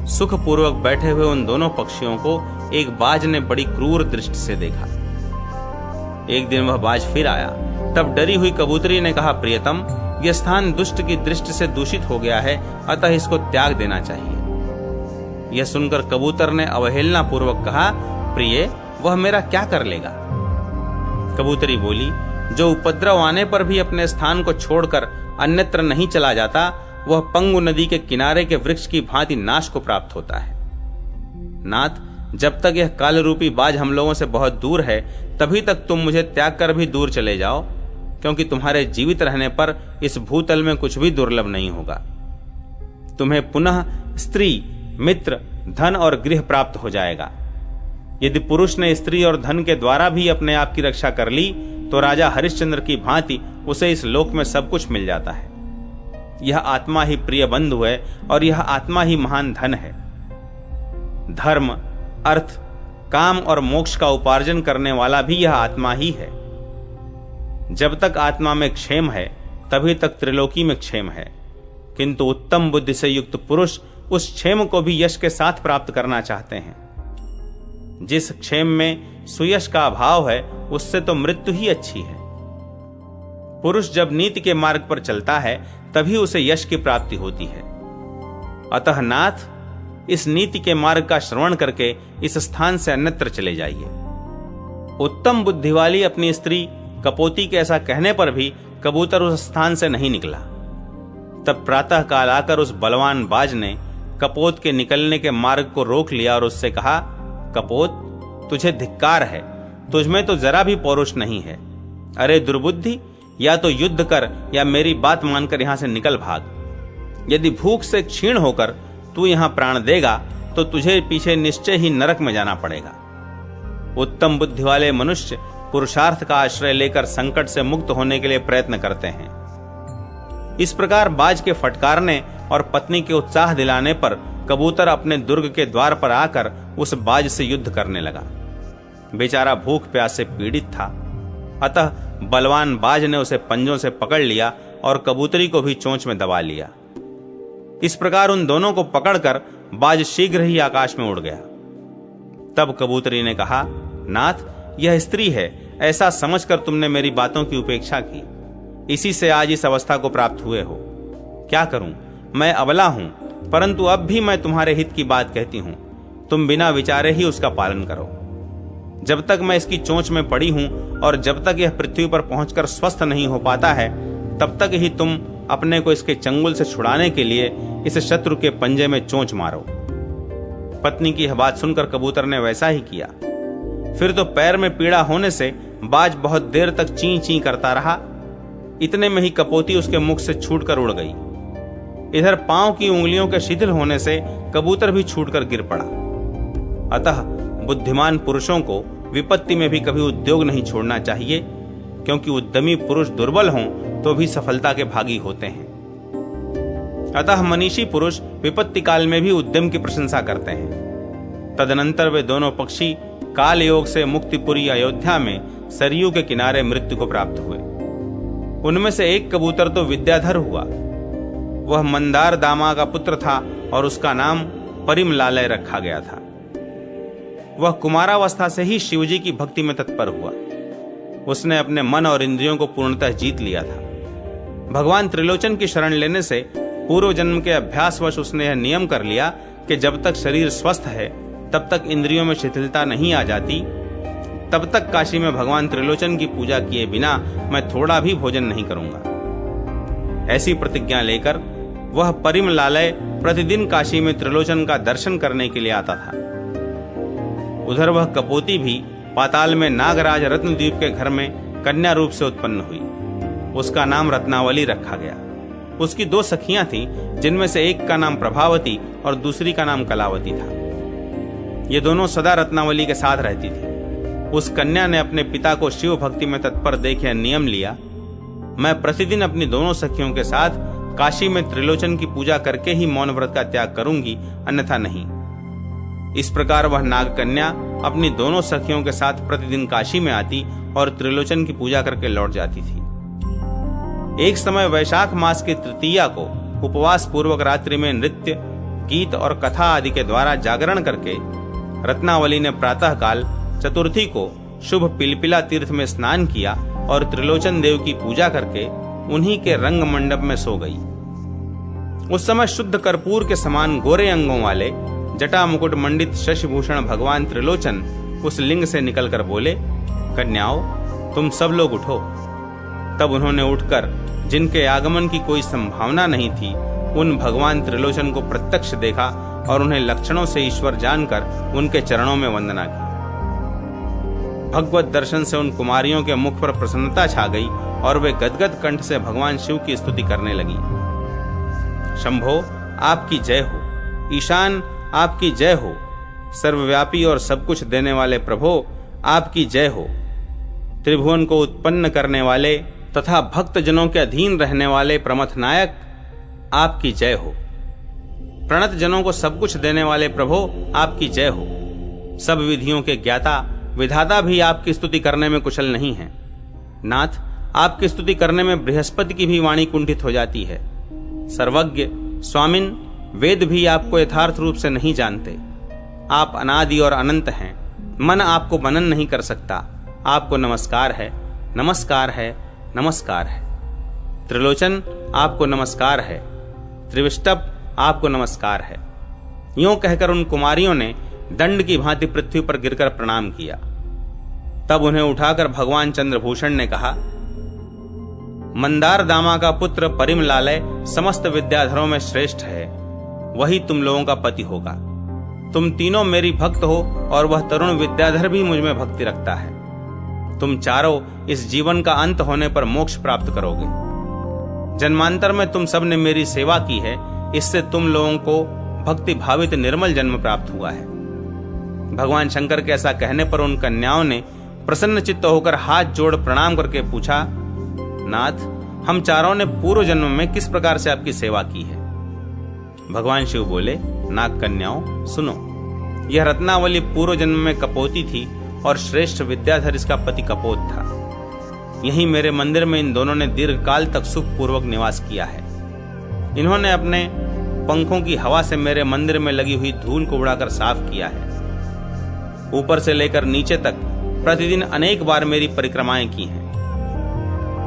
सुखपूर्वक बैठे हुए उन दोनों पक्षियों को एक बाज ने बड़ी क्रूर दृष्टि से देखा। एक दिन वह बाज फिर आया। तब डरी हुई कबूतरी ने कहा, प्रियतम, यह स्थान दुष्ट की दृष्टि से दूषित हो गया है, अतः इसको त्याग देना चाहिए। यह सुनकर कबूतर ने अवहेलना पूर्वक कहा, प्रिय, वह मेरा क्या कर लेगा? कबूतरी बोली, जो उपद्रव आने पर भी अपने स्थान को छोड़कर अन्यत्र नहीं चला जाता, वह पंगु नदी के किनारे के वृक्ष की भांति नाश को प्राप्त होता है। नाथ, जब तक यह काल रूपी बाज हम लोगों से बहुत दूर है, तभी तक तुम मुझे त्याग कर भी दूर चले जाओ, क्योंकि तुम्हारे जीवित रहने पर इस भूतल में कुछ भी दुर्लभ नहीं होगा। तुम्हें पुनः स्त्री, मित्र, धन और गृह प्राप्त हो जाएगा। यदि पुरुष ने स्त्री और धन के द्वारा भी अपने आप की रक्षा कर ली, तो राजा हरिश्चंद्र की भांति उसे इस लोक में सब कुछ मिल जाता है। यह आत्मा ही प्रिय बंधु है और यह आत्मा ही महान धन है। धर्म, अर्थ, काम और मोक्ष का उपार्जन करने वाला भी यह आत्मा ही है। जब तक आत्मा में क्षेम है, तभी तक त्रिलोकी में क्षेम है। किंतु उत्तम बुद्धि से युक्त पुरुष उस क्षेम को भी यश के साथ प्राप्त करना चाहते हैं। जिस क्षेम में सुयश का अभाव है, उससे तो मृत्यु ही अच्छी है। पुरुष जब नीति के मार्ग पर चलता है, तभी उसे यश की प्राप्ति होती है। अतः नाथ, इस नीति के मार्ग का श्रवण करके इस स्थान से अन्यत्र चले जाइए। उत्तम बुद्धि वाली अपनी स्त्री कपोती के ऐसा कहने पर भी कबूतर उस स्थान से नहीं निकला। तब प्रातः काल आकर उस बलवान बाज ने कपोत के निकलने के मार्ग को रोक लिया और उससे कहा, कपोत, तुझे धिक्कार है, तुझमें तो जरा भी पौरुष नहीं है। अरे दुर्बुद्धि, या तो युद्ध कर या मेरी बात मानकर यहां से निकल भाग। यदि भूख से क्षीण होकर तू यहां प्राण देगा तो तुझे पीछे निश्चय ही नरक में जाना पड़ेगा। उत्तम बुद्धि वाले मनुष्य पुरुषार्थ का आश्रय लेकर संकट से मुक्त होने के लिए प्रयत्न करते हैं। इस प्रकार बाज के फटकारने और पत्नी के उत्साह दिलाने पर कबूतर अपने दुर्ग के द्वार पर आकर उस बाज से युद्ध करने लगा। बेचारा भूख प्यास से पीड़ित था, अतः बलवान बाज ने उसे पंजों से पकड़ लिया और कबूतरी को भी चोंच में दबा लिया। इस प्रकार उन दोनों को पकड़कर बाज शीघ्र ही आकाश में उड़ गया। तब कबूतरी ने कहा, नाथ, यह स्त्री है, ऐसा समझकर तुमने मेरी बातों की उपेक्षा की, इसी से आज इस अवस्था को प्राप्त हुए हो। क्या करूं, मैं अबला हूं, परंतु अब भी मैं तुम्हारे हित की बात कहती हूं, तुम बिना विचारे ही उसका पालन करो। जब तक मैं इसकी चोंच में पड़ी हूं और जब तक यह पृथ्वी पर पहुंचकर स्वस्थ नहीं हो पाता है, तब तक ही तुम अपने को इसके चंगुल से छुड़ाने के लिए इस शत्रु के पंजे में चोंच मारो। पत्नी की यह बात सुनकर कबूतर ने वैसा ही किया। फिर तो पैर में पीड़ा होने से बाज बहुत देर तक ची ची करता रहा। इतने में ही कपोती उसके मुख से छूटकर उड़ गई। इधर पांव की उंगलियों के शिथिल होने से कबूतर भी छूटकर गिर पड़ा। अतः बुद्धिमान पुरुषों को विपत्ति में भी कभी उद्योग नहीं छोड़ना चाहिए, क्योंकि उद्यमी पुरुष दुर्बल हों तो भी सफलता के भागी होते हैं। अतः मनीषी पुरुष विपत्ति काल में भी उद्यम की प्रशंसा करते हैं। तदनंतर वे दोनों पक्षी काल योग से मुक्तिपुरी अयोध्या में सरयू के किनारे मृत्यु को प्राप्त हुए। उनमें से एक कबूतर तो विद्याधर हुआ। वह मंदार दामा का पुत्र था और उसका नाम परिमलालय रखा गया था। वह कुमारावस्था से ही शिवजी की भक्ति में तत्पर हुआ। उसने अपने मन और इंद्रियों को पूर्णतः जीत लिया था। भगवान त्रिलोचन की शरण लेने से पूर्व जन्म के अभ्यासवश उसने यह नियम कर लिया कि जब तक शरीर स्वस्थ है तब तक इंद्रियों में शिथिलता नहीं आ जाती, तब तक काशी में भगवान त्रिलोचन की पूजा किए बिना मैं थोड़ा भी भोजन नहीं करूंगा। ऐसी प्रतिज्ञा लेकर वह परिमलालय प्रतिदिन काशी में त्रिलोचन का दर्शन करने के लिए आता था। उधर वह कपोती भी पाताल में नागराज रत्नद्वीप के घर में कन्या रूप से उत्पन्न हुई। उसका नाम रत्नावली रखा गया। उसकी दो सखियां थीं, जिनमें से एक का नाम प्रभावती और दूसरी का नाम कलावती था। ये दोनों सदा रत्नावली के साथ रहती थी। उस कन्या ने अपने पिता को शिव भक्ति में तत्पर देख यह नियम लिया, मैं प्रतिदिन अपनी दोनों सखियों के साथ काशी में त्रिलोचन की पूजा करके ही मौन व्रत का त्याग करूंगी, अन्यथा नहीं। इस प्रकार वह नाग कन्या अपनी दोनों सखियों के साथ प्रतिदिन काशी में आती और त्रिलोचन की पूजा करके लौट जाती थी। एक समय वैशाख मास की तृतीया को उपवास पूर्वक रात्रि में नृत्य, गीत और कथा आदि के द्वारा जागरण करके रत्नावली ने प्रातः काल चतुर्थी को शुभ पिलपिला तीर्थ में स्नान किया और त्रिलोचन देव की पूजा करके उन्हीं के रंग मंडप में सो गई। उस समय शुद्ध कर्पूर के समान गोरे अंगों वाले जटा मुकुट मंडित शशिभूषण भगवान त्रिलोचन उस लिंग से निकलकर बोले, कन्याओं, तुम सब लोग उठो। तब उन्होंने उठकर, जिनके आगमन की कोई संभावना नहीं थी, उन भगवान त्रिलोचन को प्रत्यक्ष देखा और उन्हें लक्षणों से ईश्वर जानकर उनके चरणों में वंदना की। भगवत दर्शन से उन कुमारियों के मुख पर प्रसन्नता छा गई और वे गदगद कंठ से भगवान शिव की स्तुति करने लगी। शंभो, आपकी जय हो। ईशान, आपकी जय हो। सर्वव्यापी और सब कुछ देने वाले प्रभो, आपकी जय हो। त्रिभुवन को उत्पन्न करने वाले तथा भक्त जनों के अधीन रहने वाले प्रमथ नायक, आपकी जय हो। प्रणत जनों को सब कुछ देने वाले प्रभो, आपकी जय हो। सब विधियों के ज्ञाता विधाता भी आपकी स्तुति करने में कुशल नहीं है। नाथ, आपकी स्तुति करने में बृहस्पति की भी वाणी कुंठित हो जाती है। सर्वज्ञ स्वामिन, वेद भी आपको यथार्थ रूप से नहीं जानते। आप अनादि और अनंत हैं, मन आपको मनन नहीं कर सकता। आपको नमस्कार है, नमस्कार है, नमस्कार है। त्रिलोचन, आपको नमस्कार है। त्रिविष्टप, आपको नमस्कार है। यूं कहकर उन कुमारियों ने दंड की भांति पृथ्वी पर गिरकर प्रणाम किया। तब उन्हें उठाकर भगवान चंद्रभूषण ने कहा, मंदार दामा का पुत्र परिमलालय समस्त विद्याधरों में श्रेष्ठ है, वही तुम लोगों का पति होगा। तुम तीनों मेरी भक्त हो और वह तरुण विद्याधर भी मुझ में भक्ति रखता है। तुम चारों इस जीवन का अंत होने पर मोक्ष प्राप्त करोगे। जन्मांतर में तुम सब ने मेरी सेवा की है, इससे तुम लोगों को भक्ति भावित निर्मल जन्म प्राप्त हुआ है। भगवान शंकर के ऐसा कहने पर उन कन्याओं ने प्रसन्न चित्त होकर हाथ जोड़ प्रणाम करके पूछा, नाथ, हम चारों ने पूर्व जन्म में किस प्रकार से आपकी सेवा की है? भगवान शिव बोले, नाग कन्याओं सुनो, यह रत्नावली पूर्व जन्म में कपोती थी और श्रेष्ठ विद्याधर इसका पति कपोत था। यहीं मेरे मंदिर में इन दोनों ने दीर्घ काल तक सुखपूर्वक निवास किया है। इन्होंने अपने पंखों की हवा से मेरे मंदिर में लगी हुई धूल को उड़ाकर साफ किया है। ऊपर से लेकर नीचे तक प्रतिदिन अनेक बार मेरी परिक्रमाएं की हैं।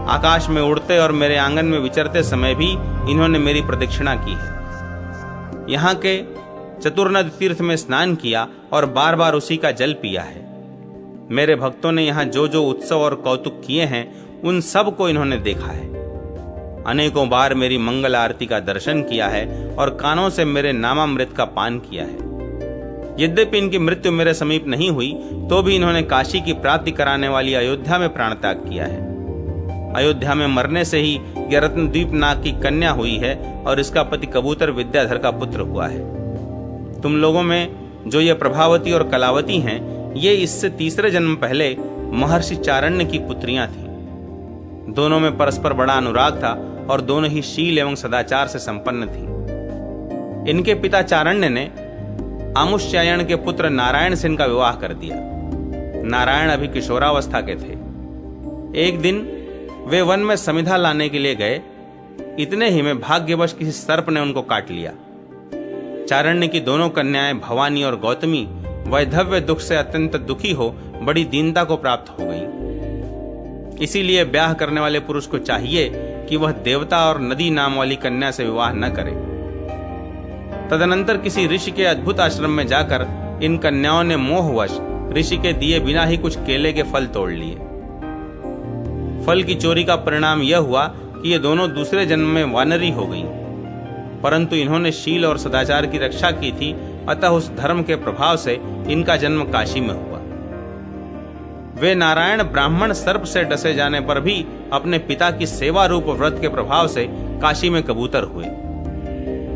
आकाश में उड़ते और मेरे आंगन में विचरते समय भी इन्होंने मेरी प्रदक्षिणा की है। यहाँ के चतुर्नद तीर्थ में स्नान किया और बार बार उसी का जल पिया है। मेरे भक्तों ने यहाँ जो जो उत्सव और कौतुक किए हैं उन सब को इन्होंने देखा है। अनेकों बार मेरी मंगल आरती का दर्शन किया है और कानों से मेरे नामामृत का पान किया है। यद्यपि इनकी मृत्यु मेरे समीप नहीं हुई तो भी इन्होंने काशी की प्राप्ति कराने वाली अयोध्या में प्राण त्याग किया है। अयोध्या में मरने से ही यह रत्नद्वीप नाग की कन्या हुई है और इसका पति कबूतर विद्याधर का पुत्र हुआ है। तुम लोगों में जो ये प्रभावती और कलावती हैं, ये इससे तीसरे जन्म पहले महर्षि चारण्य की पुत्रियां थीं। दोनों में परस्पर बड़ा अनुराग था और दोनों ही शील एवं सदाचार से संपन्न थीं। इनके पिता चारण्य ने आमुष्यायण के पुत्र नारायण से इनका विवाह कर दिया। नारायण अभी किशोरावस्था के थे। एक दिन वे वन में समिधा लाने के लिए गए। इतने ही में भाग्यवश किसी सर्प ने उनको काट लिया। चारण्य की दोनों कन्याएं भवानी और गौतमी वैधव्य दुख से अत्यंत दुखी हो बड़ी दीनता को प्राप्त हो गई। इसीलिए ब्याह करने वाले पुरुष को चाहिए कि वह देवता और नदी नाम वाली कन्या से विवाह न करे। तदनंतर किसी ऋषि के अद्भुत आश्रम में जाकर इन कन्याओं ने मोहवश ऋषि के दिए बिना ही कुछ केले के फल तोड़ लिए। फल की चोरी का परिणाम यह हुआ कि ये दोनों दूसरे जन्म में वानरी हो गईं। परंतु इन्होंने शील और सदाचार की रक्षा की थी, अतः उस धर्म के प्रभाव से इनका जन्म काशी में हुआ। वे नारायण ब्राह्मण सर्प से डसे जाने पर भी अपने पिता की सेवा रूप व्रत के प्रभाव से काशी में कबूतर हुए।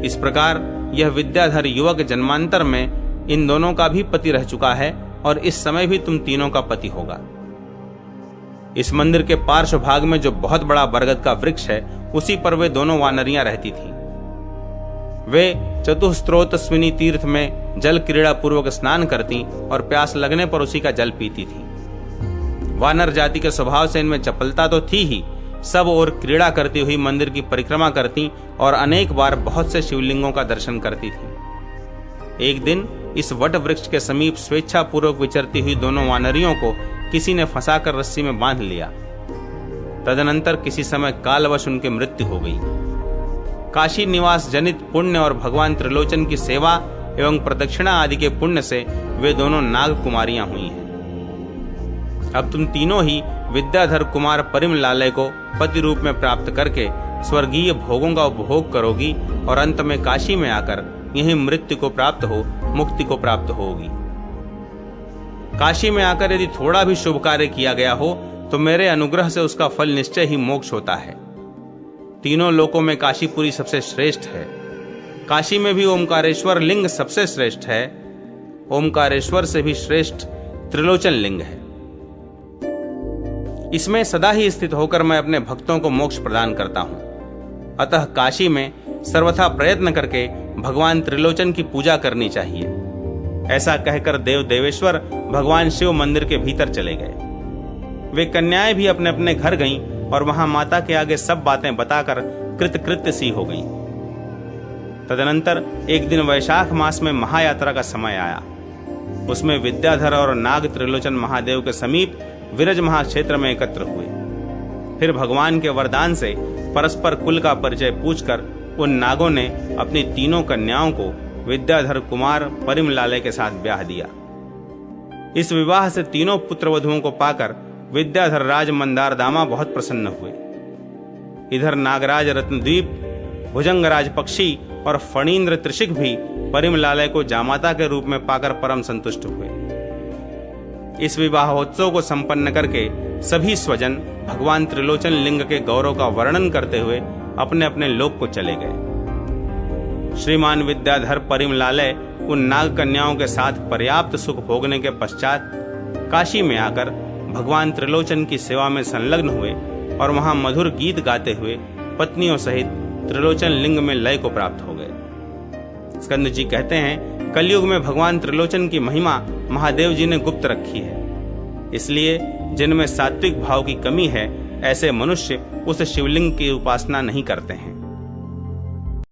इस प्रकार यह विद्याधर युवक जन्मांतर में इन दोनों का भी पति रह चुका है और इस समय भी तुम तीनों का पति होगा। इस मंदिर के पार्श्व भाग में जो बहुत बड़ा बरगद का वृक्ष है, उसी पर वे दोनों वानरियां रहती थीं। वे चतुस्त्रोतस्विनी तीर्थ में जल क्रीड़ा पूर्वक स्नान करती और प्यास लगने पर उसी का जल पीती थीं। वानर जाति के स्वभाव से इनमें चपलता तो थी ही, सब और क्रीड़ा करती हुई मंदिर की परिक्रमा करती और अनेक बार बहुत से शिवलिंगों का दर्शन करती थी। एक दिन इस वट वृक्ष के समीप स्वेच्छा पूर्वक विचरती हुई दोनों वानरियों को किसी ने फंसाकर रस्सी में बांध लिया। तदनंतर किसी समय कालवश उनकी मृत्यु हो गई। काशी निवास जनित पुण्य और भगवान त्रिलोचन की सेवा एवं प्रदक्षिणा आदि के पुण्य से वे दोनों नाग कुमारियां हुई हैं। अब तुम तीनों ही विद्याधर कुमार परिमलालय को पति रूप में प्राप्त करके स्वर्गीय भोगों का उपभोग करोगी और अंत में काशी में आकर यहीं मृत्यु को प्राप्त हो मुक्ति को प्राप्त होगी। काशी में आकर यदि थोड़ा भी शुभ कार्य किया गया हो तो मेरे अनुग्रह से उसका फल निश्चय ही मोक्ष होता है। तीनों लोकों में काशीपुरी सबसे श्रेष्ठ है। काशी में भी ओमकारेश्वर लिंग सबसे श्रेष्ठ है। ओमकारेश्वर से भी श्रेष्ठ त्रिलोचन लिंग है। इसमें सदा ही स्थित होकर मैं अपने भक्तों को मोक्ष प्रदान करता हूं। अतः काशी में सर्वथा प्रयत्न करके भगवान त्रिलोचन की पूजा करनी चाहिए। ऐसा कहकर देव देवेश्वर भगवान शिव मंदिर के भीतर चले गए। वे कन्याएं भी अपने अपने घर गईं और वहां माता के आगे सब बातें बताकर कृतकृत्य सी हो गईं। तदनंतर एक दिन वैशाख मास में महायात्रा का समय आया। उसमें विद्याधर और नाग त्रिलोचन महादेव के समीप विरज महाक्षेत्र में एकत्र हुए। फिर भगवान के वरदान से परस्पर कुल का परिचय पूछकर उन नागों ने अपनी तीनों कन्याओं को विद्याधर कुमार परिमलालय के साथ ब्याह दिया। इस विवाह से तीनों पुत्रवधुओं को पाकर विद्याधर राज मंदारदामा बहुत प्रसन्न हुए। इधर नागराज रत्नद्वीप, भुजंगराज पक्षी और फणींद्र त्रिशिक भी परिमलालय को जामाता के रूप में पाकर परम संतुष्ट हुए। इस विवाहोत्सव को संपन्न करके सभी स्वजन भगवान त्रिलोचन लिंग के गौरव का वर्णन करते हुए अपने अपने लोक को चले गए। श्रीमान विद्याधर परिमलालय उन नाग कन्याओं के साथ पर्याप्त सुख भोगने के पश्चात काशी में आकर भगवान त्रिलोचन की सेवा में संलग्न हुए और वहां मधुर गीत गाते हुए पत्नियों सहित त्रिलोचन लिंग में लय को प्राप्त हो गए। स्कंद जी कहते हैं, कलयुग में भगवान त्रिलोचन की महिमा महादेव जी ने गुप्त रखी है, इसलिए जिनमें सात्विक भाव की कमी है ऐसे मनुष्य उस शिवलिंग की उपासना नहीं करते हैं।